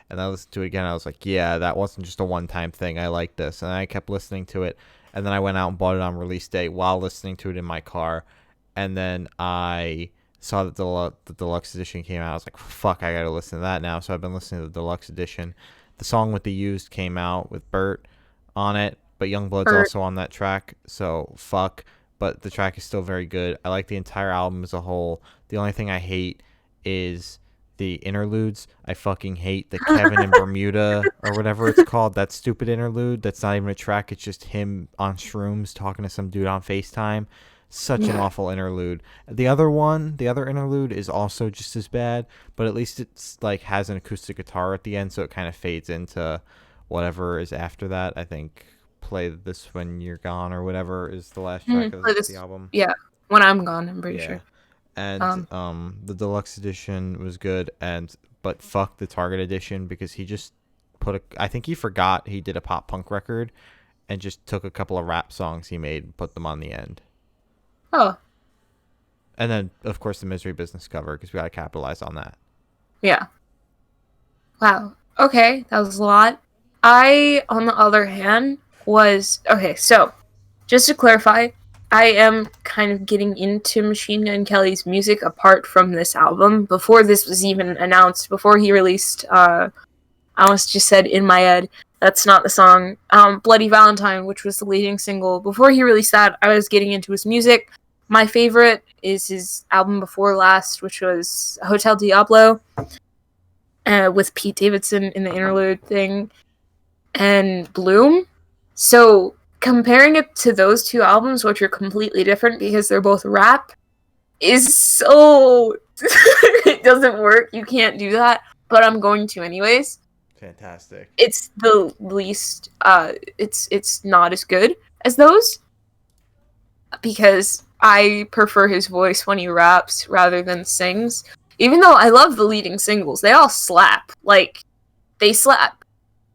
And I listened to it again. I was like, yeah, that wasn't just a one-time thing. I like this. And I kept listening to it. And then I went out and bought it on release day while listening to it in my car. And then I saw that the deluxe edition came out. I was like, fuck, I got to listen to that now. So I've been listening to the deluxe edition. The song with the Used came out with Bert on it, but Youngblood's also on that track. So fuck. But the track is still very good. I like the entire album as a whole. The only thing I hate is the interludes. I fucking hate the Kevin in Bermuda or whatever it's called. That stupid interlude. That's not even a track. It's just him on shrooms talking to some dude on FaceTime. Such an awful interlude. The other interlude is also just as bad, but at least it's like has an acoustic guitar at the end, so it kind of fades into whatever is after that. I think Play This When You're Gone or whatever is the last track of the album. Yeah, When I'm Gone, I'm pretty sure. And the deluxe edition was good, but fuck the Target edition because he just I think he forgot he did a pop punk record and just took a couple of rap songs he made and put them on the end. Oh. And then, of course, the Misery Business cover because we got to capitalize on that. Yeah. Wow. Okay, that was a lot. I, on the other hand, so just to clarify, I am kind of getting into Machine Gun Kelly's music apart from this album. Before this was even announced, before he released, I almost just said In My Head, that's not the song, Bloody Valentine, which was the leading single. Before he released that, I was getting into his music. My favorite is his album before last, which was Hotel Diablo, with Pete Davidson in the interlude thing, and Bloom. So comparing it to those two albums, which are completely different because they're both rap, is so it doesn't work. You can't do that, but I'm going to anyways. Fantastic. It's the least it's not as good as those because I prefer his voice when he raps rather than sings. Even though I love the leading singles, they all slap. Like they slap.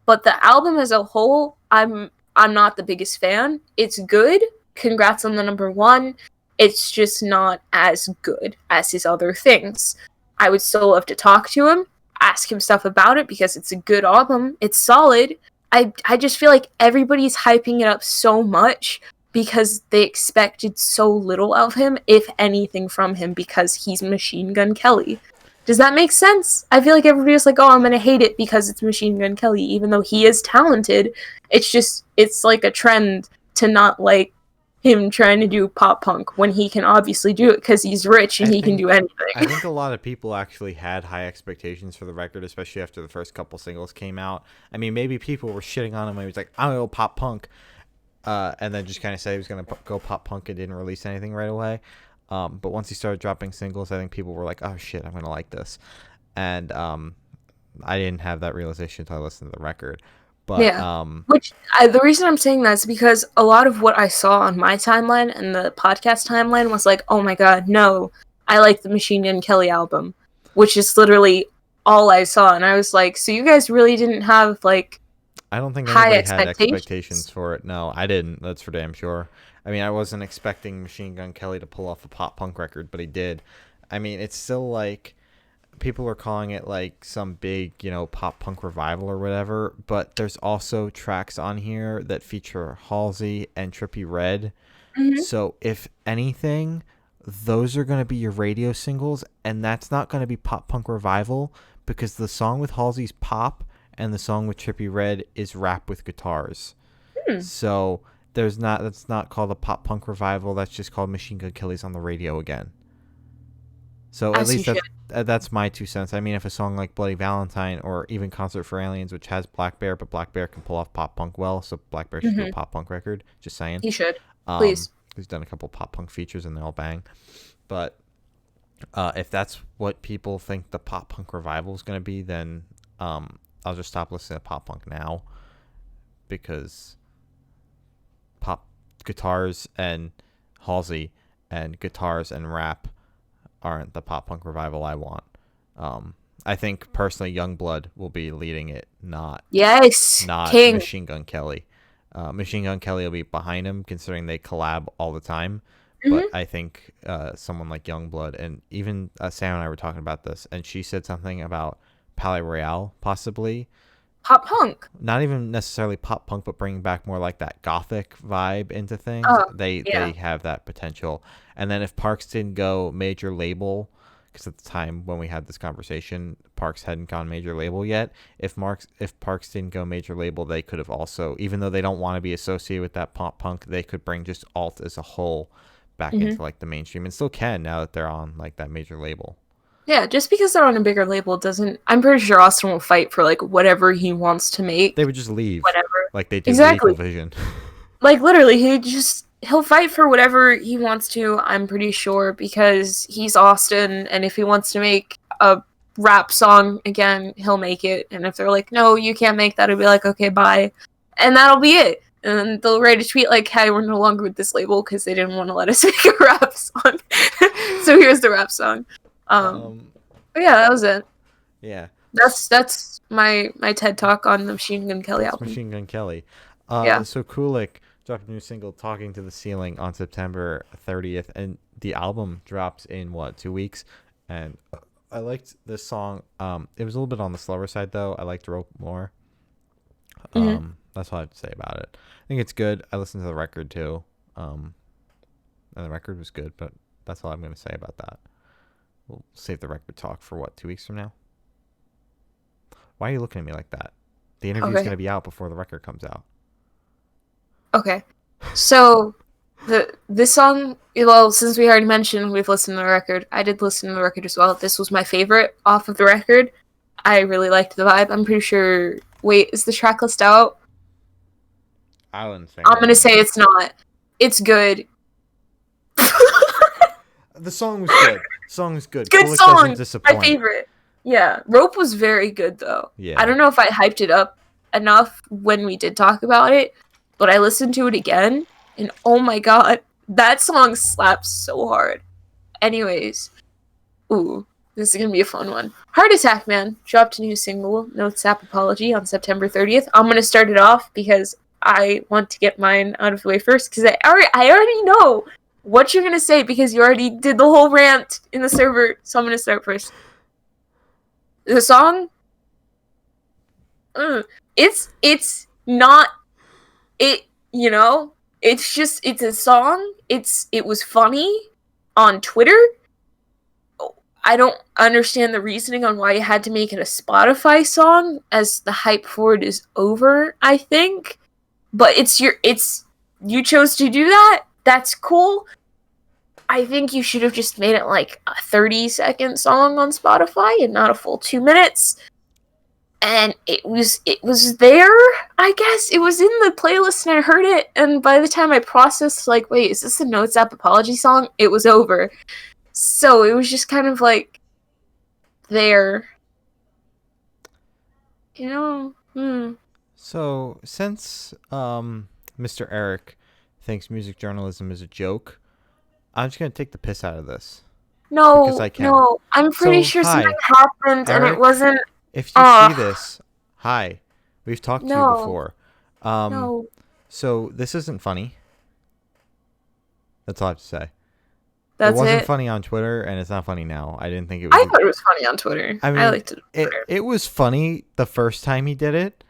But the album as a whole, I'm not the biggest fan. It's good. Congrats on the number one. It's just not as good as his other things. I would still love to talk to him, ask him stuff about it because it's a good album. It's solid. I just feel like everybody's hyping it up so much because they expected so little of him, if anything, from him because he's Machine Gun Kelly. Does that make sense? I feel like everybody's like, oh, I'm gonna hate it because it's Machine Gun Kelly, even though he is talented. It's like a trend to not like him trying to do pop punk when he can obviously do it because he's rich and I he can do think I anything. think a lot of people actually had high expectations for the record, especially after the first couple singles came out. I mean, maybe people were shitting on him when he was like, "I'm gonna go pop punk," and then just kind of said he was gonna go pop punk and didn't release anything right away. But once he started dropping singles, I think people were like, "Oh shit, I'm gonna like this," and I didn't have that realization until I listened to the record. But Yeah. The reason I'm saying that is because a lot of what I saw on my timeline and the podcast timeline was like, oh my god, no, I like the Machine Gun Kelly album, which is literally all I saw. And I was like, so you guys really didn't have like I don't think high anybody had expectations expectations? for it. No, I didn't. That's for damn sure. I mean, I wasn't expecting Machine Gun Kelly to pull off a pop punk record, but he did. I mean, it's still like people are calling it like some big, pop punk revival or whatever, but there's also tracks on here that feature Halsey and Trippie Redd. Mm-hmm. So, if anything, those are going to be your radio singles, and that's not going to be pop punk revival because the song with Halsey's pop and the song with Trippie Redd is rap with guitars. Hmm. So, that's not called a pop punk revival, that's just called Machine Gun Kelly's on the radio again. So at As you least should. that's my 2 cents. I mean, if a song like Bloody Valentine or even Concert for Aliens, which has Black Bear, but Black Bear can pull off pop punk well, so Black Bear should do a Mm-hmm. pop punk record. Just saying. He should. Um, Please. he's done a couple pop punk features and they all bang. But if that's what people think the pop punk revival is going to be, then I'll just stop listening to pop punk now because pop guitars and Halsey and guitars and rap aren't the pop punk revival I want. I think personally, Youngblood will be leading it, not Yes. not King. Machine Gun Kelly. Machine Gun Kelly will be behind him, considering they collab all the time. But Mm-hmm. I think someone like Youngblood, and even Sam and I were talking about this, and she said something about Palais Royale possibly. Pop punk. Not even necessarily pop punk, but bringing back more like that gothic vibe into things. Oh, They yeah. have that potential. And then if Parks didn't go major label, because at the time when we had this conversation, Parks hadn't gone major label yet. If Parks didn't go major label, they could have also, even though they don't want to be associated with that pop punk, they could bring just alt as a whole back Mm-hmm. into like the mainstream, and still can now that they're on like that major label. Yeah, just because they're on a bigger label doesn't. I'm pretty sure Austin will fight for like whatever he wants to They make. would just leave Whatever. like they did with Exactly. Equal Vision. Like literally, he'll fight for whatever he wants to. I'm pretty sure because he's Austin, and if he wants to make a rap song again, he'll make it. And if they're like, no, you can't make that, I'll be like, okay, bye, and that'll be it. And then they'll write a tweet like, hey, we're no longer with this label because they didn't want to let us make a rap song. So here's the rap song. um, But yeah, that was it. yeah. That's my TED talk on the Machine Gun Kelly That's album. Machine Gun Kelly. Yeah. So Kulik dropped a new single, "Talking to the Ceiling," on September 30th, and the album drops in 2 weeks. And I liked this song. It was a little bit on the slower side though. I liked Rope more. Mm-hmm. That's all I have to say about it. I think it's good. I listened to the record too. And the record was good, but that's all I'm going to say about that. We'll save the record talk for 2 weeks from now. Why are you looking at me like that? The interview is Okay. going to be out before the record comes out. Okay. So This song, well, since we already mentioned we've listened to the record, I did listen to the record as well. This was my favorite off of the record. I really liked the vibe. I'm pretty sure. Wait, is the track list out? I wouldn't say I'm gonna anything. say it's not. It's good. The song was good. Song was good. Good Kulik doesn't song. My disappoint. favorite. Yeah, Rope was very good though. I Yeah. don't know if I hyped it up enough when we did talk about it, but I listened to it again, and oh my god, that song slaps so hard. Anyways, ooh, this is gonna be a fun one. Heart Attack Man dropped a new single, No Sap Apology, on September 30th. I'm gonna start it off because I want to get mine out of the way first because I already know what you're gonna say because you already did the whole rant in the server. So I'm gonna start first. The song, it's not it. You know, it's a song. It was funny on Twitter. I don't understand the reasoning on why you had to make it a Spotify song, as the hype for it is over, I think. But you chose to do that. That's cool. I think you should have just made it like a 30-second song on Spotify and not a full 2 minutes. And it was there, I guess. It was in the playlist and I heard it, and by the time I processed like, wait, is this a Notes App Apology song? It was over. So it was just kind of like there. You know? So since Mr. Eric thinks music journalism is a joke, I'm just gonna take the piss out of this because No, I can. no. I'm pretty So sure something hi, happened and it Eric. wasn't. If you see Ugh. this, hi. We've talked to you No. before. Um, No. so this isn't funny. That's all I have to say. It That's wasn't it. funny on Twitter, and it's not funny now. I didn't think it I was. thought it was funny on Twitter. I I mean, liked it on it Twitter. it was funny the first time he did it,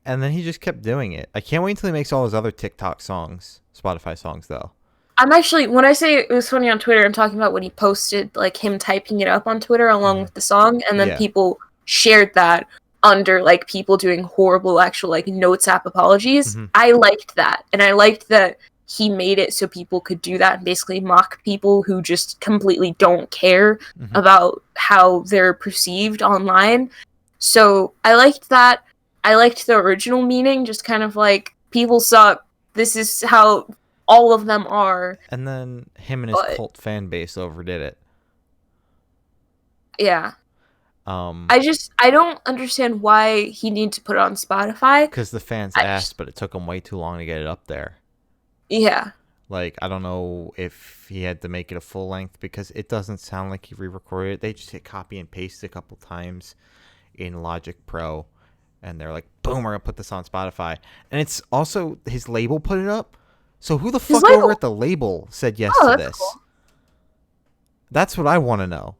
and then he just kept doing it. I can't wait until he makes all his other TikTok songs, Spotify songs, though. I'm actually, when I say it was funny on Twitter, I'm talking about when he posted like him typing it up on Twitter along Hmm. with the song, and then Yeah. people shared that under like people doing horrible actual like Notes App apologies. Hmm. I liked that, and I liked that he made it so people could do that and basically mock people who just completely don't care Hmm. about how they're perceived online. So I liked that. I liked the original meaning, just kind of like people suck. This is how all of them are. And then him and his But cult fan base overdid it. yeah, Um, I don't understand why he needs to put it on Spotify. because the fans I just asked, but it took him way too long to get it up there. yeah. Like, I don't know if he had to make it a full length because it doesn't sound like he re-recorded it. They just hit copy and paste a couple times in Logic Pro, and they're like, "Boom, we're gonna put this on Spotify." And it's also his label put it up. So who the His fuck over label. at the label said yes Oh, to that's this? cool. That's what I want to know.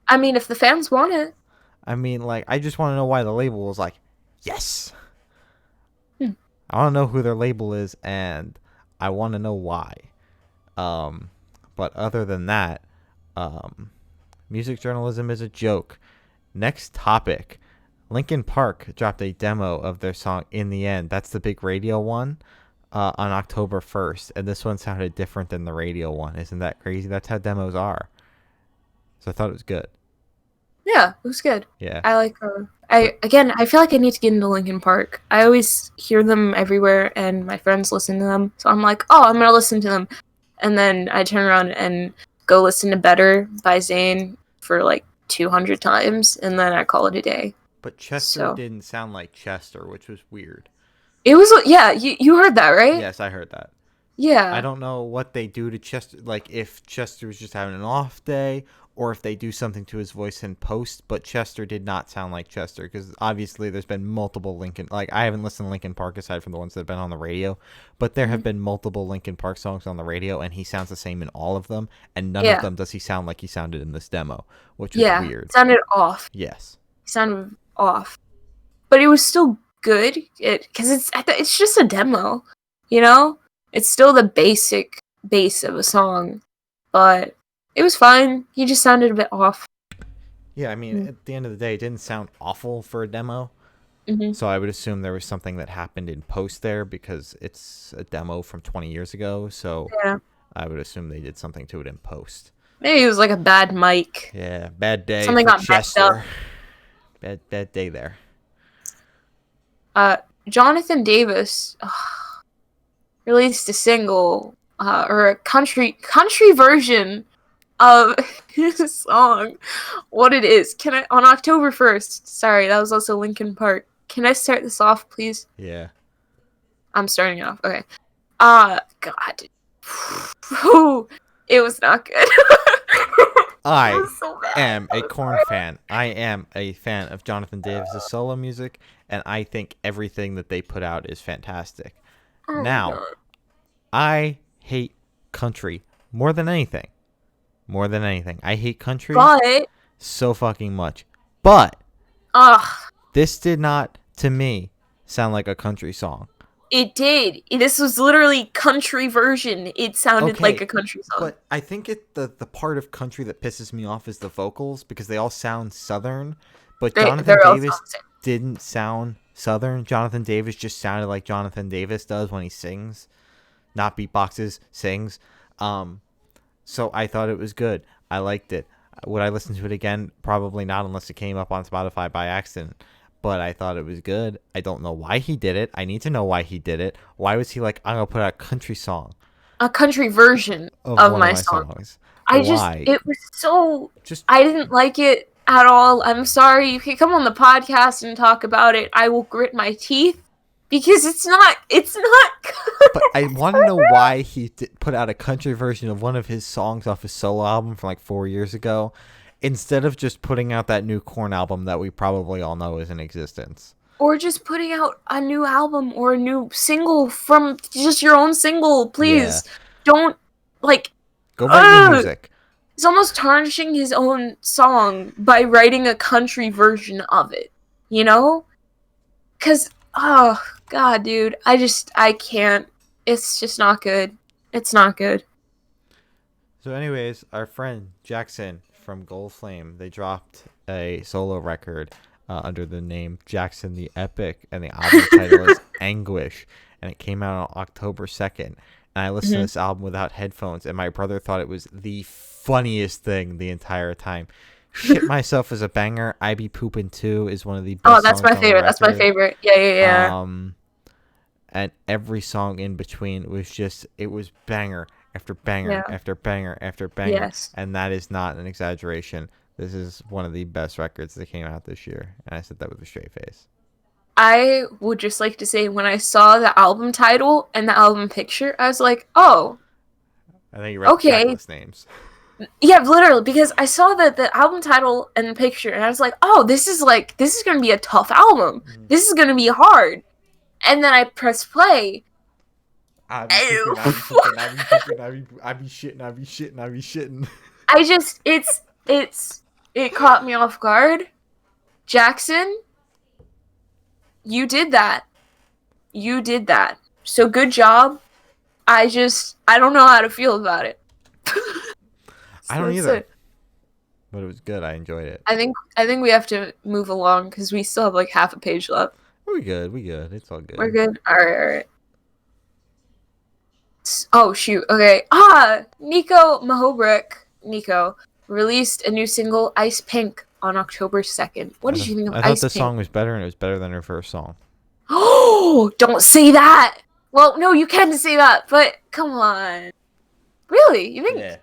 I mean, if the fans want it. I mean, like, I just want to know why the label was like, yes. Hmm. I want to know who their label is, and I want to know why. But other than that, um, music journalism is a joke. Next topic. Linkin Park dropped a demo of their song In the End. That's the big radio one on October 1st. And this one sounded different than the radio one. Isn't that crazy? That's how demos are. So I thought it was good. Yeah, it was good. Yeah. I like But I feel like I need to get into Linkin Park. I always hear them everywhere and my friends listen to them. So I'm like, "Oh, I'm going to listen to them." And then I turn around and go listen to Better by Zayn for like 200 times and then I call it a day. but Chester So, didn't sound like Chester, which was weird. it was yeah, you heard that, right? Yes, I heard that. I Yeah. don't know what they do to Chester, like if Chester was just having an off day or if they do something to his voice in post, but Chester did not sound like Chester because obviously there's been multiple Linkin, like I haven't listened to Linkin Park aside from the ones that have been on the radio, but there have Mhm. been multiple Linkin Park songs on the radio and he sounds the same in all of them, and none of Yeah. them does he sound like he sounded in this demo, which was Yeah. weird. It sounded off. Yes. It sounded off. But it was still good because it's just a demo, you know. It's still the basic base of a song, but it was fine. He just sounded a bit off. Yeah, I mean, Mm. at the end of the day, it didn't sound awful for a demo. Hmm. So I would assume there was something that happened in post there because it's a demo from 20 years ago. So Yeah. I would assume they did something to it in post. Maybe it was like a bad mic. Yeah, bad day Something for got messed up. Chester. Bad day there. Uh, Jonathan Davis released a single or a country version of his song. What it is? Can I on October 1st? Sorry, that was also Linkin Park. Can I start this off, please? Yeah. I'm starting it off. Okay. God. It was not good. It I was so bad. am a Korn fan. I am a fan of Jonathan Davis's solo music, and I think everything that they put out is fantastic. Oh my Now, god. I hate country more than anything. More than anything. I hate country But so fucking much. But ugh, this did not, to me, sound like a country song. it did. This was literally country version. It sounded like Okay, a country song. but I think the part of country that pisses me off is the vocals because they all sound southern, but Jonathan They're all Davis songs. didn't sound southern. Jonathan Davis just sounded like Jonathan Davis does when he sings, not beatboxes, sings. So I thought it was good. I liked it. Would I listen to it again? Probably not, unless it came up on Spotify by accident. But I thought it was good. I don't know why he did it. I need to know why he did it. Why was he like, I'm gonna put out a country song A country version of of one of my my song. songs? It Why? was so, Just I didn't like it at all. I'm sorry. You can come on the podcast and talk about it. I will grit my teeth because it's not but I good. want to know why he put out a country version of one of his songs off his solo album from like 4 years ago, instead of just putting out that new Korn album that we probably all know is in existence. Or just putting out a new album or a new single from just your own single, Yeah, please. Don't, like, go write new ugh. music. He's almost tarnishing his own song by writing a country version of it, you know? Because, oh, God, dude, I can't. It's just not good. It's not good. So, anyways, our friend Jackson from Gold Flame, they dropped a solo record under the name Jackson the Epic, and the album title is Anguish, and it came out on October 2nd. And I listened to Mhm. this album without headphones, and my brother thought it was the funniest thing the entire time. Shit Myself is a banger. I Be Poopin' Too is one of the Oh, best that's songs my on the favorite. That's my record. favorite. Yeah, yeah, yeah. Um, and every song in between was just, it was banger after banger Yeah. after banger after banger. Yes. And that is not an exaggeration. This is one of the best records that came out this year. And I said that with a straight face. I would just like to say when I saw the album title and the album picture, I was like, oh, I think you read okay. the tracklist names. Yeah, literally, because I saw the album title and the picture, and I was like, oh, this is going to be a tough album. This is going to be hard. And then I press play. I be pooping, I be pooping, I be pooping, I be shitting, I be shitting, I be shitting. I just, it caught me off guard. Jackson, you did that. You did that. So good job. I don't know how to feel about it. I So don't that's either. it. But it was good. I enjoyed it. I think we have to move along because we still have like half a page left. We good. We good. It's all good. We're good. All right. Oh shoot. Okay. Nico Nico released a new single, Ice Pink, on October 2nd. What did you think of I thought Ice the Pink? song was better, and it was better than her first song. Oh, don't say that. Well, no, you can say that, but come on. Really? You think? Yeah.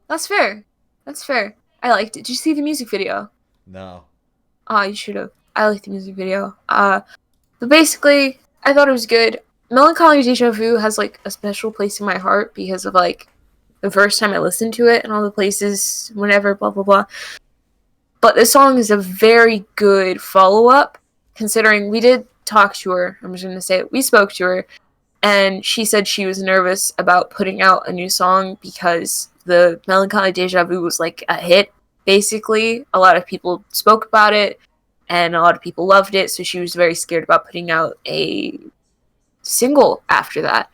That's fair. That's fair. I liked it. Did you see the music video? No. Oh, you should have. I liked the music video. But basically, I thought it was good. Melancholy Deja Vu has like a special place in my heart because of like the first time I listened to it and all the places, whenever, blah blah blah. But this song is a very good follow up, considering we did talk to her. I'm just gonna say it. We spoke to her, and she said she was nervous about putting out a new song because the Melancholy Deja Vu was like a hit. Basically, a lot of people spoke about it, and a lot of people loved it. So she was very scared about putting out a single after that.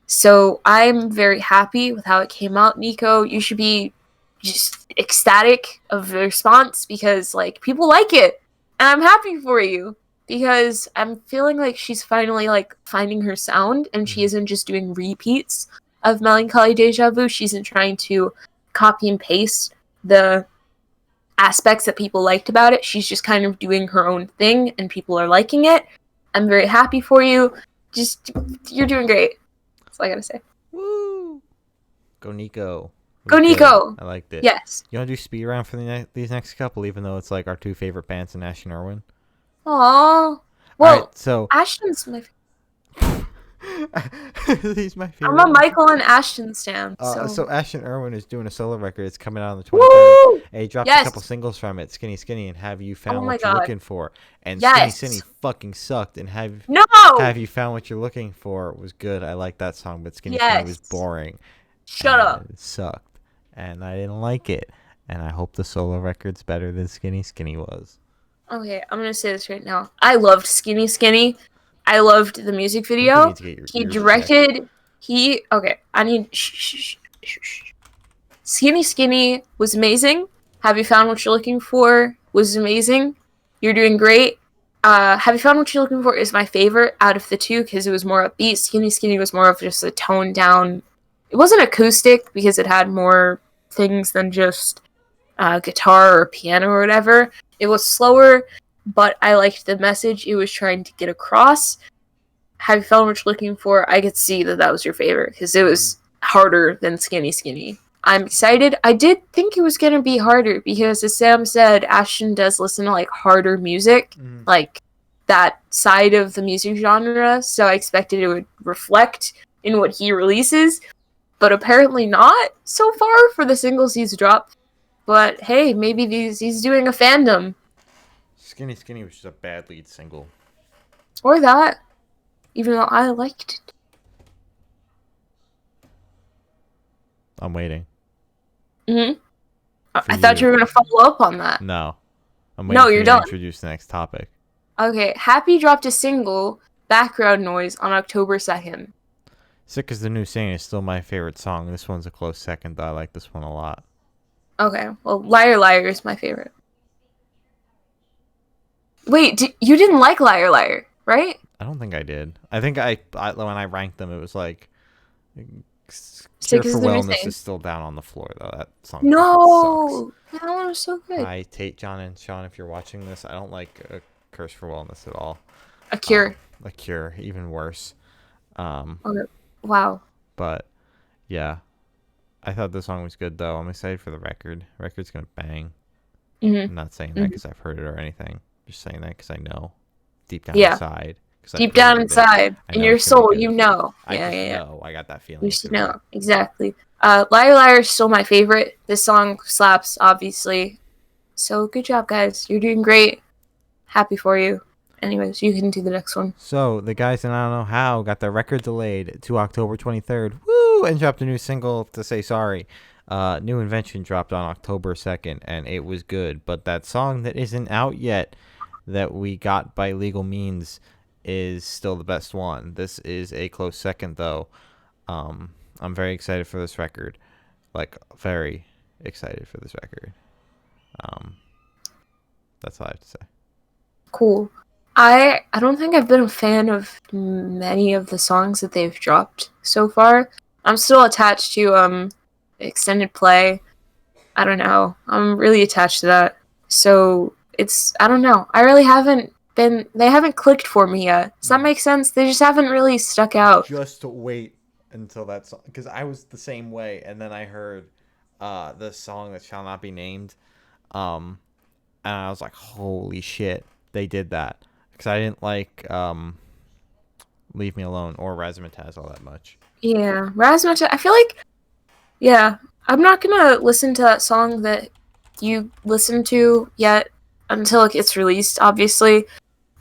So I'm very happy with how it came out, Nico. You should be just ecstatic of the response because like people like it, and I'm happy for you. because I'm feeling like she's finally like finding her sound, and she Mhm. isn't just doing repeats of Melancholy Deja Vu. She isn't trying to copy and paste the aspects that people liked about it. She's just kind of doing her own thing, and people are liking it. I'm very happy for you. Just you're doing great. That's all I gotta say. Woo! Go Nico. It Go was good. Nico. I liked it. Yes. You want to do speed round for these next couple, even though it's like our two favorite bands in Ash and Irwin? Aww. All right, Well, so Ashton's my. he's my I'm favorite. a Michael and Ashton stan. So So. Ashton Irwin is doing a solo record. It's coming out on the 23rd. Woo! And he dropped a couple Yes. singles from it, Skinny Skinny and Have You Oh Found my What You're god. Looking For. And Skinny Skinny Yes. fucking sucked, and No. Have You Found What You're Looking For was good. I like that song, but Skinny Skinny was Yes. boring. Shut And up. it sucked. And I didn't like it. And I hope the solo record's better than Skinny Skinny was. Okay, I'm gonna say this right now. I loved Skinny Skinny. I loved the music I think you video. need to get your He ears directed. checked. Okay. I need. Shh. Skinny Skinny was amazing. Have You Found What You're Looking For was amazing. You're doing great. Have You Found What You're Looking For is my favorite out of the two because it was more upbeat. Skinny Skinny was more of just a toned down. It wasn't acoustic because it had more things than just guitar or piano or whatever. It was slower, but I liked the message it was trying to get across. Have You Found What You're Looking For? I could see that was your favorite because it was harder than Skinny Skinny. I'm excited. I did think it was going to be harder because, as Sam said, Ashton does listen to like harder music, like that side of the music genre. So I expected it would reflect in what he releases, but apparently not so far for the singles he's dropped. But hey, maybe he's doing a fandom Skinny Skinny was just a bad lead single. or that, even though I liked it. I'm waiting. I thought you were going to follow up on that. No. I'm No, waiting for you're you to done. introduce the next topic. Okay, Happy dropped a single, Background Noise, on October 2nd. Sick as the New Saying is still my favorite song. This one's a close second, though. I like this one a lot. Okay, well, Liar Liar is my favorite. Wait, you didn't like Liar Liar, right? I don't think I did. I think I when I ranked them, it was like Sick Cure as for the New Wellness Saying. is still down on the floor, though. That song No! sucks. That one was so good. Hi, Tate, John, and Sean, if you're watching this, I don't like Curse for Wellness at all. A Cure. A Cure, even worse. Okay. Wow. But, yeah. I thought the song was good, though. I'm excited for the record. Record's going to bang. Mm-hmm. I'm not saying that because I've heard it or anything. Just saying that because I know deep down Yeah. inside. Deep down inside, in your soul, you know. I Yeah. know. I got that feeling. You should know. Exactly. Liar Liar is still my favorite. This song slaps, obviously. So good job, guys. You're doing great. Happy for you. Anyways, you can do the next one. So, the guys in I Don't Know How got their record delayed to October 23rd. Woo! And dropped a new single to say sorry. New Invention dropped on October 2nd, and it was good. But that song that isn't out yet that we got by legal means is still the best one. This is a close second, though. I'm very excited for this record. Like, very excited for this record. That's all I have to say. Cool. I don't think I've been a fan of many of the songs that they've dropped so far. I'm still attached to extended play. I don't know. I'm really attached to that. So I don't know. I really haven't they haven't clicked for me yet. Does that make sense? They just haven't really stuck out. Just wait until that song, because I was the same way, and then I heard the song that shall not be named, and I was like, holy shit, they did that. Because I didn't like Leave Me Alone or Razzmatazz all that much. Yeah, Razzmatazz. I feel like, yeah, I'm not gonna listen to that song that you listen to yet until it gets released, obviously.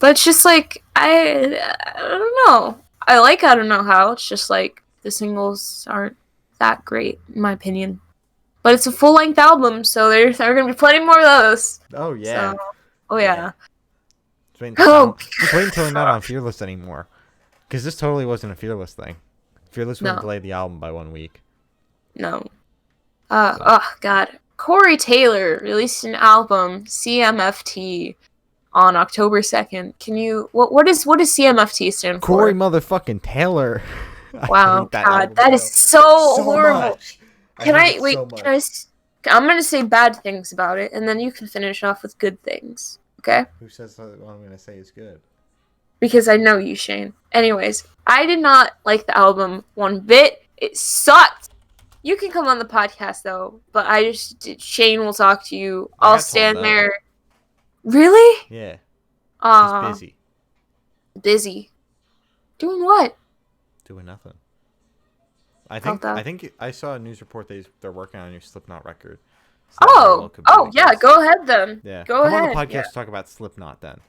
But it's just like I don't know. I don't know how. It's just like the singles aren't that great in my opinion. But it's a full length album, so there are gonna be plenty more of those. Oh yeah. So, oh yeah. Just wait until they're not on Fearless anymore. Because this totally wasn't a Fearless thing. Fearless wouldn't delay the album by 1 week. No. Oh god. Corey Taylor released an album, CMFT, on October 2nd. Can you what does CMFT stand Corey for? motherfucking Taylor. I Wow, hate that God, album that is so horrible. much. I Can hate I it wait? so Can I? much. I'm gonna say bad things about it, and then you can finish off with good things. Okay? Who says that what I'm gonna say is good? Because I know you, Shane. Anyways, I did not like the album one bit. It sucked. You can come on the podcast though, but Shane will talk to you. I I'll got told stand no. there. Really? Yeah, he's Ah, busy busy. Doing what? doing nothing. I Felt think I that. think I saw a news report they're working on a new Slipknot record. So that very well Oh, could be the yeah. case. Go ahead then. Yeah, Go come on the ahead. podcast Yeah. to talk about Slipknot then,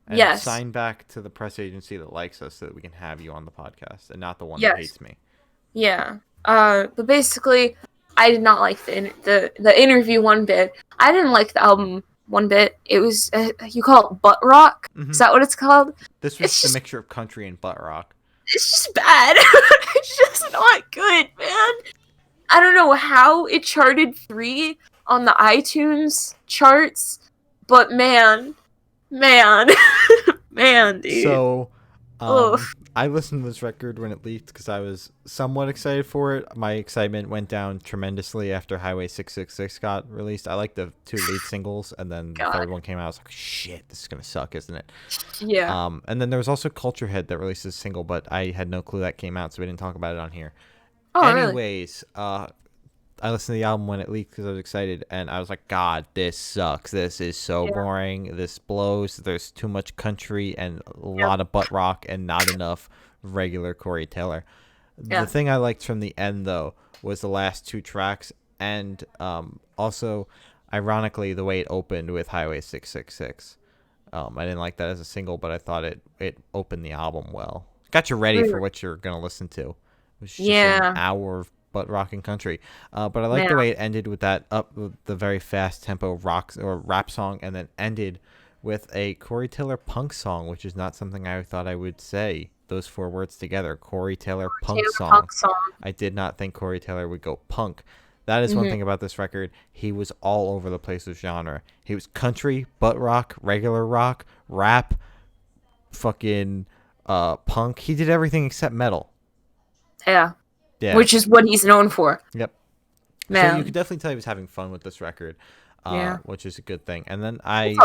and Yes. sign back to the press agency that likes us so that we can have you on the podcast and not the one Yes. that hates me. Yeah. But basically, I did not like the interview one bit. I didn't like the album one bit. It was you call it butt rock. Mm-hmm. Is that what it's called? This was It's the just mixture of country and butt rock. it's just bad. It's just not good, man. I don't know how it charted 3 on the iTunes charts, but man, man, dude. So, Ugh. I listened to this record when it leaked because I was somewhat excited for it. My excitement went down tremendously after Highway 666 got released. I liked the 2 lead singles, and then the God. 3rd one came out. I was like, shit, this is going to suck, isn't it? Yeah. And then there was also Culture Head that released a single, but I had no clue that came out, so we didn't talk about it on here. Oh, really? Anyways, I listened to the album when it leaked because I was excited, and I was like, God, this sucks. This is so boring. This blows. There's too much country and a lot of butt rock and not enough regular Corey Taylor. Yeah. The thing I liked from the end, though, was the last 2 tracks, and also, ironically, the way it opened with Highway 666. I didn't like that as a single, but I thought it opened the album well. Got you ready for what you're going to listen to. It was just an hour of butt rock and country. But I like the way it ended with that the very fast tempo rock or rap song, and then ended with a Corey Taylor punk song, which is not something I thought I would say. Those 4 words together, Corey Taylor punk song. I did not think Corey Taylor would go punk. That is one thing about this record. He was all over the place with genre. He was country, butt rock, regular rock, rap, fucking punk. He did everything except metal. Yeah. Yeah. Which is what he's known for. Yep. Man. So you could definitely tell he was having fun with this record, which is a good thing. And then I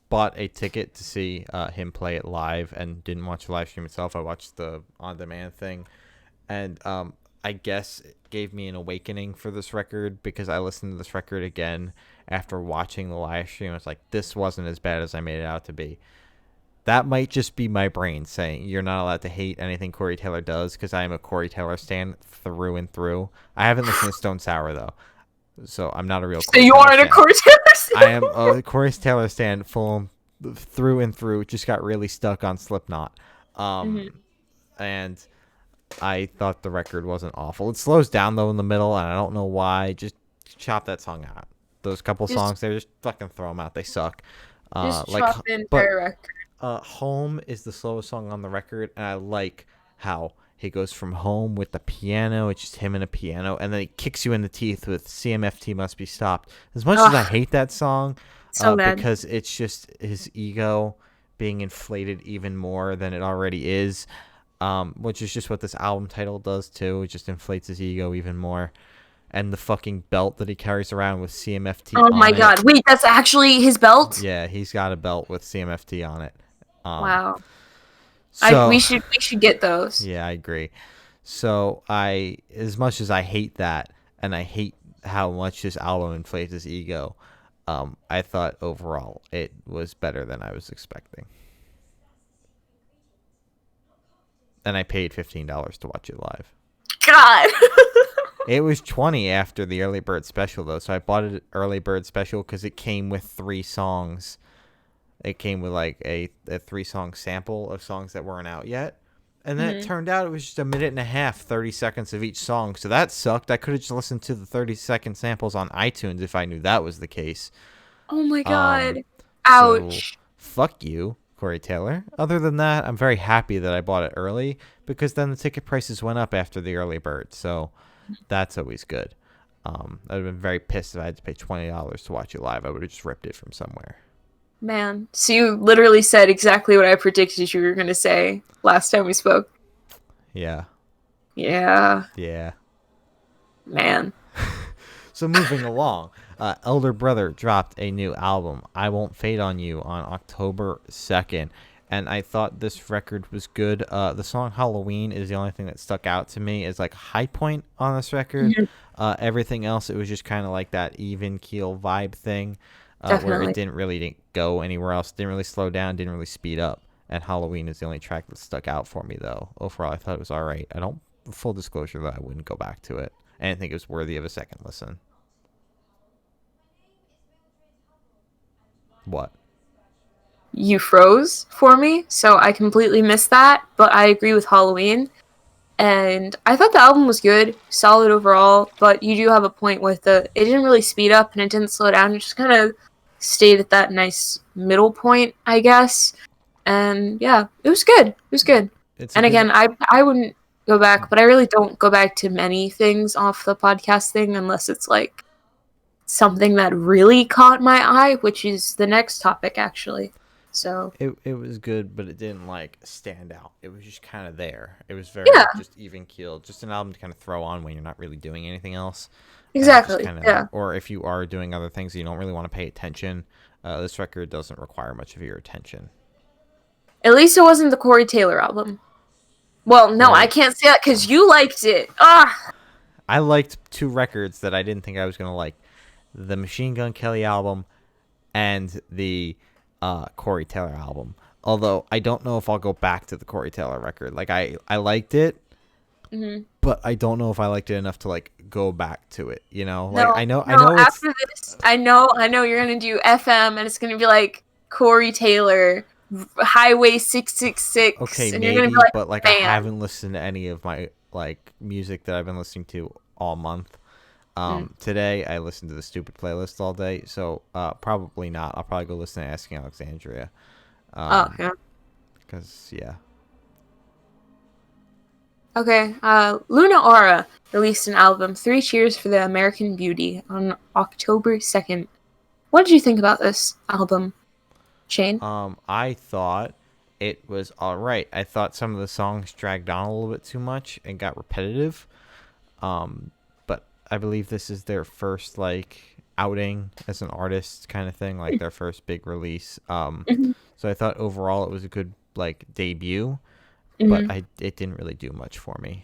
bought a ticket to see him play it live and didn't watch the live stream itself. I watched the on-demand thing. And I guess it gave me an awakening for this record because I listened to this record again after watching the live stream. I was like, this wasn't as bad as I made it out to be. That might just be my brain saying you're not allowed to hate anything Corey Taylor does because I am a Corey Taylor stan through and through. I haven't listened to Stone Sour, though, so I'm not a real Corey So you Taylor aren't stan. a Corey Taylor stan? I am a Corey Taylor stan full through and through. Just got really stuck on Slipknot. And I thought the record wasn't awful. It slows down, though, in the middle, and I don't know why. Just chop that song out. Those couple songs there, just fucking throw them out. They suck. Just chop the entire record. Home is the slowest song on the record, and I like how he goes from Home with the piano. It's just him and a piano, and then he kicks you in the teeth with CMFT Must Be Stopped. As much as I hate that song, because it's just his ego being inflated even more than it already is, which is just what this album title does too. It just inflates his ego even more. And the fucking belt that he carries around with CMFT on it. Oh my god. Wait, that's actually his belt? Yeah, he's got a belt with CMFT on it. Wow. So, we should get those. Yeah, I agree. So as much as I hate that, and I hate how much this album inflates his ego, I thought overall it was better than I was expecting. And I paid $15 to watch it live. God. It was $20 after the early bird special, though, so I bought it early bird special because it came with 3 songs. It came with like a 3-song sample of songs that weren't out yet. And then it turned out it was just a minute and a half, 30 seconds of each song. So that sucked. I could have just listened to the 30-second samples on iTunes if I knew that was the case. Oh my god. Ouch. So, fuck you, Corey Taylor. Other than that, I'm very happy that I bought it early because then the ticket prices went up after the early bird. So that's always good. I'd have been very pissed if I had to pay $20 to watch it live. I would have just ripped it from somewhere. Man, so you literally said exactly what I predicted you were going to say last time we spoke. Yeah. Yeah, Yeah. man. So moving along, Elder Brother dropped a new album, I Won't Fade on You, on October 2nd. And I thought this record was good. The song Halloween is the only thing that stuck out to me as like a high point on this record. Mhm. Everything else, it was just kind of like that even keel vibe thing, where it Definitely. didn't go anywhere else. Didn't really slow down. Didn't really speed up. And Halloween is the only track that stuck out for me, though. Overall, I thought it was all right. I don't, full disclosure, that I wouldn't go back to it. I didn't think it was worthy of a second listen. What? You froze for me, so I completely missed that, but I agree with Halloween. And I thought the album was good, solid overall, but you do have a point with it didn't really speed up and it didn't slow down. It just kind of stayed at that nice middle point, I guess. And yeah, it was good. It was good. It's a And good. again, I wouldn't go back, but I really don't go back to many things off the podcast thing unless it's like something that really caught my eye, which is the next topic actually. So, It was good, but it didn't like stand out. It was just kind of there. It was yeah, very just even keeled, just an album to kind of throw on when you're not really doing anything else, and just exactly. kind of, Yeah. or if you are doing other things you don't really want to pay attention. This record doesn't require much of your attention. At least it wasn't the Corey Taylor album. Well, no, I Well, can't say that because you liked it. Ah, I liked two records that I didn't think I was gonna like: the Machine Gun Kelly album and the Corey Taylor album. Although I don't know if I'll go back to the Corey Taylor record. Like I liked it, mm-hmm. but I don't know if I liked it enough to like go back to it. You know, like No, I no. know it's After this, I know you're gonna do FM, and it's gonna be like Corey Taylor, Highway 666, okay, and you're gonna be maybe, like, but like I man. haven't listened to any of my like music that I've been listening to all month. Mm. Today I listened to the stupid playlist all day, so probably not. I'll probably go listen to Asking Alexandria. Oh, yeah. Because yeah. Okay. Luna Aura released an album, Three Cheers for the American Beauty, on October 2nd. What did you think about this album, Shane? I thought it was all right. I thought some of the songs dragged on a little bit too much and got repetitive. But I believe this is their first like outing as an artist kind of thing, like their first big release. Mm-hmm. So I thought overall it was a good like debut, but Mm-hmm. it didn't really do much for me.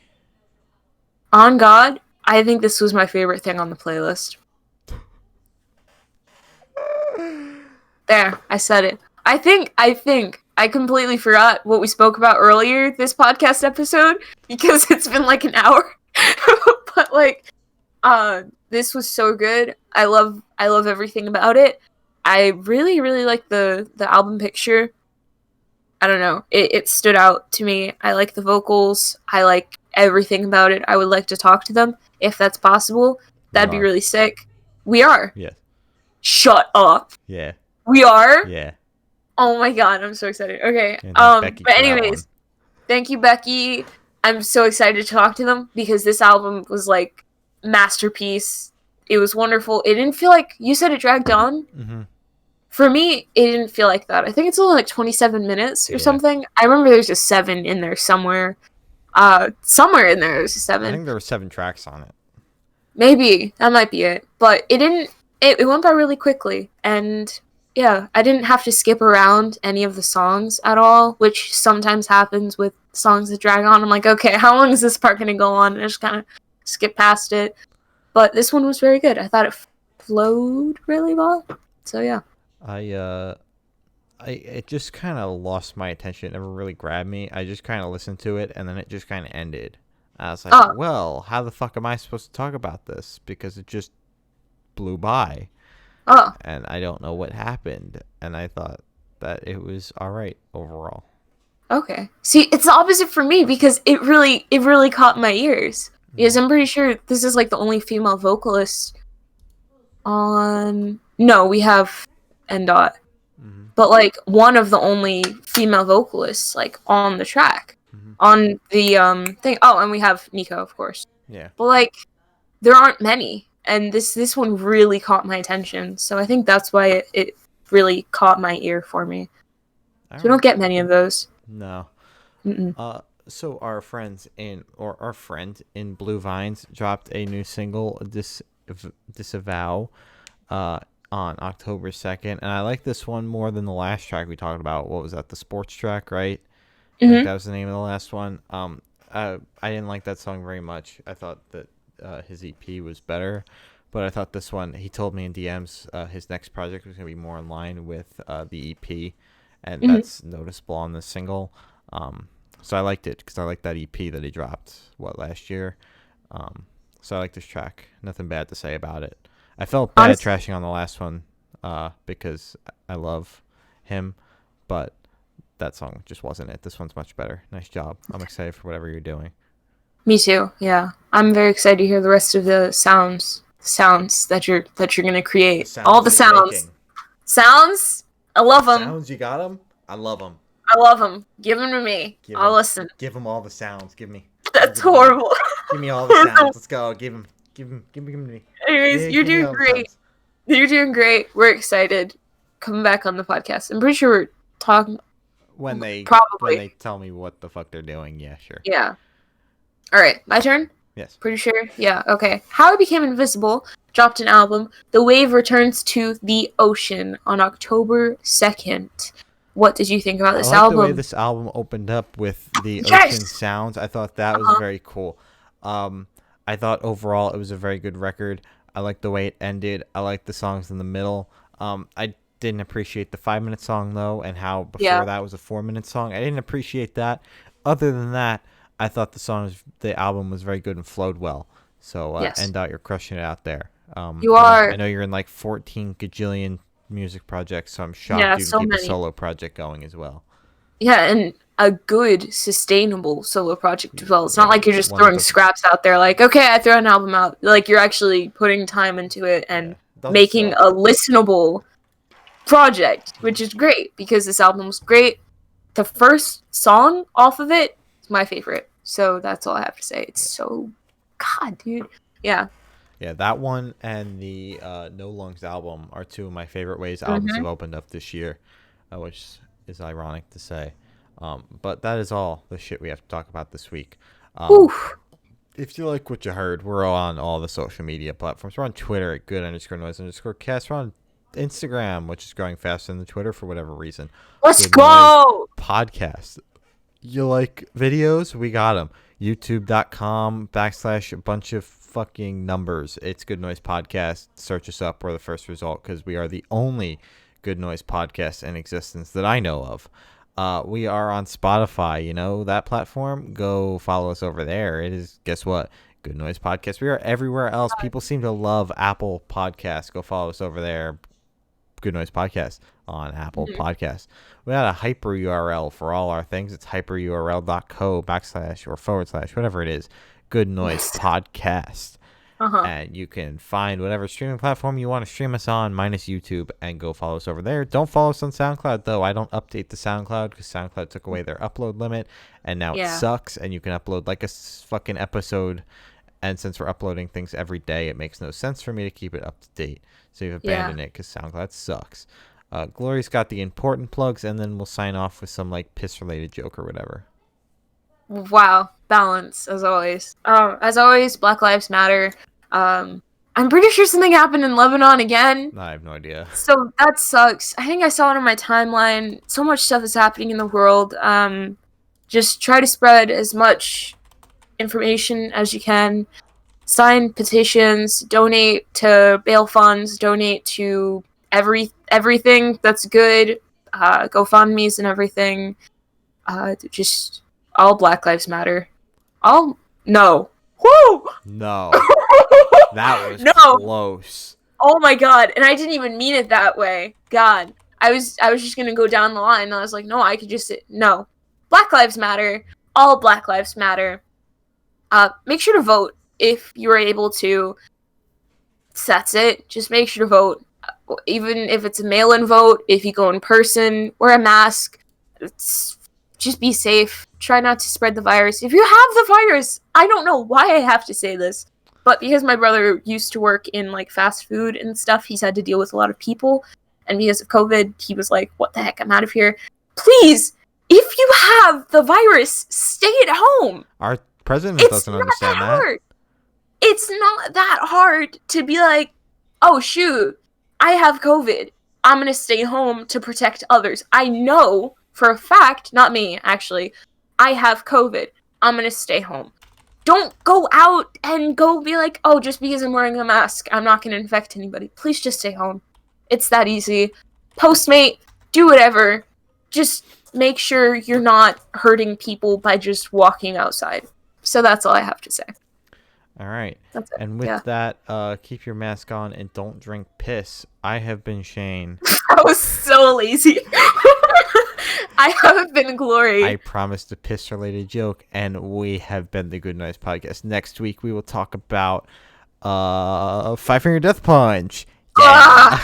On God, I think this was my favorite thing on the playlist. There, I said it. I completely forgot what we spoke about earlier this podcast episode because it's been like an hour. But like this was so good. I love everything about it. I really really like the album picture. I don't know. It stood out to me. I like the vocals. I like everything about it. I would like to talk to them if that's possible. We That'd be are. really sick. We are. Yes. Shut up. Yeah. We are. Yeah. Oh my god, I'm so excited. Okay. And thank Becky But for that one. anyways, thank you, Becky. I'm so excited to talk to them because this album was like masterpiece. It was wonderful. It didn't feel like you said it dragged on. Mm-hmm. For me, it didn't feel like that. I think it's only like 27 minutes or Yeah. something. I remember there's a 7 in there somewhere. Somewhere in there there's a I 7. think there were 7 tracks on it. Maybe that might be it. But it didn't. It went by really quickly, and yeah, I didn't have to skip around any of the songs at all, which sometimes happens with songs that drag on. I'm like, okay, how long is this part gonna go on? And I just kind of skip past it. But this one was very good. I thought it flowed really well. So yeah. I it just kind of lost my attention. It never really grabbed me. I just kind of listened to it and then it just kind of ended. I was like, Oh, well, how the fuck am I supposed to talk about this? Because it just blew by oh, and I don't know what happened. And I thought that it was all right overall. okay. See, it's the opposite for me because it really caught my ears. Because I'm pretty sure this is like the only female vocalist on. No, we have N dot, Mm-hmm. but like one of the only female vocalists like on the track, Mm-hmm. on the thing. Oh, and we have Nico, of course. Yeah. But like there aren't many, and this one really caught my attention. So I think that's why it really caught my ear for me. So we don't get many of those. No. Mm-mm. So our friend in Blue Vines dropped a new single, Disavow, on October 2nd, and I like this one more than the last track we talked about. What was that? The sports track, right? I think that was the name of the last one. I didn't like that song very much. I thought that his EP was better, but I thought this one, he told me in DMs his next project was going to be more in line with the EP, and that's noticeable on this single. So I liked it because I liked that EP that he dropped, last year. So I like this track. Nothing bad to say about it. I felt bad trashing on the last one because I love him, but that song just wasn't it. This one's much better. Nice job. I'm excited for whatever you're doing. Me too. Yeah, I'm very excited to hear the rest of the sounds that you're gonna create. All the sounds. I love them. Sounds, you got them. I love them. I love them. Give them to me. I'll listen. Give them all the sounds. Give me. That's horrible. Give me all the sounds. Let's go. Give them to me. Anyways, you're doing great. You're doing great. We're excited. Coming back on the podcast. I'm pretty sure we're talking. When they tell me what the fuck they're doing, yeah, sure. Yeah. All right, my turn? Yes. Pretty sure? Yeah, okay. How I Became Invisible dropped an album, The Wave Returns to the Ocean, on October 2nd. What did you think about this album? The way this album opened up with the ocean sounds, I thought that was very cool. I thought overall it was a very good record. I liked the way it ended. I liked the songs in the middle. I didn't appreciate the 5-minute song though, and how before that was a 4-minute song. I didn't appreciate that. Other than that, I thought the album was very good and flowed well. So End Out, you're crushing it out there. You are. I know you're in like 14 gajillion music projects, so I'm shocked you can keep a solo project going as well. Yeah, and a good, sustainable solo project as well. It's not like you're just throwing scraps out there like, okay, I throw an album out. Like, you're actually putting time into it and making a listenable project, which is great because this album was great. The first song off of it is my favorite. So that's all I have to say. It's so... God, dude. Yeah. Yeah, that one and the No Lungs album are two of my favorite ways albums have opened up this year, which is ironic to say. But that is all the shit we have to talk about this week. If you like what you heard, we're on all the social media platforms. We're on Twitter at good_noise_cast. We're on Instagram, which is growing faster than Twitter for whatever reason. Let's go! Podcast. You like videos? We got them. YouTube.com/ a bunch of fucking numbers. It's Good Noise Podcast. Search us up. We're the first result because we are the only Good Noise podcast in existence that I know of. We are on Spotify. You know that platform? Go follow us over there. It is, guess what? Good Noise Podcast. We are everywhere else. People seem to love Apple Podcasts. Go follow us over there. Good Noise Podcast on Apple Podcasts. We got a hyper URL for all our things. It's hyperurl.co/ or / whatever it is. Good Noise Podcast. And you can find whatever streaming platform you want to stream us on, minus YouTube, and go follow us over there. Don't follow us on SoundCloud, though. I don't update the SoundCloud because SoundCloud took away their upload limit, and now it sucks, and you can upload like a fucking episode. And since we're uploading things every day, it makes no sense for me to keep it up to date. So you've abandoned it because SoundCloud sucks. Glory's got the important plugs, and then we'll sign off with some like piss-related joke or whatever. Wow, balance as always. As always, Black Lives Matter. I'm pretty sure something happened in Lebanon again. I have no idea. So that sucks. I think I saw it on my timeline. So much stuff is happening in the world. Just try to spread as much information as you can. Sign petitions, donate to bail funds, donate to everything that's good, GoFundMe's and everything. Just all Black Lives Matter. Woo! No. That was close. Oh my god, and I didn't even mean it that way. God. I was just gonna go down the line, and I was like, no, I could just say, no. Black Lives Matter. All Black Lives Matter. Make sure to vote if you are able to. That's it. Just make sure to vote. Even if it's a mail-in vote, if you go in person, wear a mask. Just be safe. Try not to spread the virus. If you have the virus, I don't know why I have to say this, but because my brother used to work in like fast food and stuff, he's had to deal with a lot of people. and because of COVID, he was like, what the heck, I'm out of here. Please, if you have the virus, stay at home. Our president It's doesn't not understand that that. hard. It's not that hard to be like, oh, shoot, I have COVID. I'm going to stay home to protect others. I know for a fact, not me, actually, I have COVID. I'm going to stay home. Don't go out and go be like, oh, just because I'm wearing a mask, I'm not going to infect anybody. Please just stay home. It's that easy. Postmate, do whatever. Just make sure you're not hurting people by just walking outside. So that's all I have to say. All right. That's it. And with that, keep your mask on and don't drink piss. I have been Shane. I was so lazy. I haven't been Glory. I promised a piss-related joke, and we have been the Good Nights Podcast. Next week, we will talk about Five Finger Death Punch. Yeah.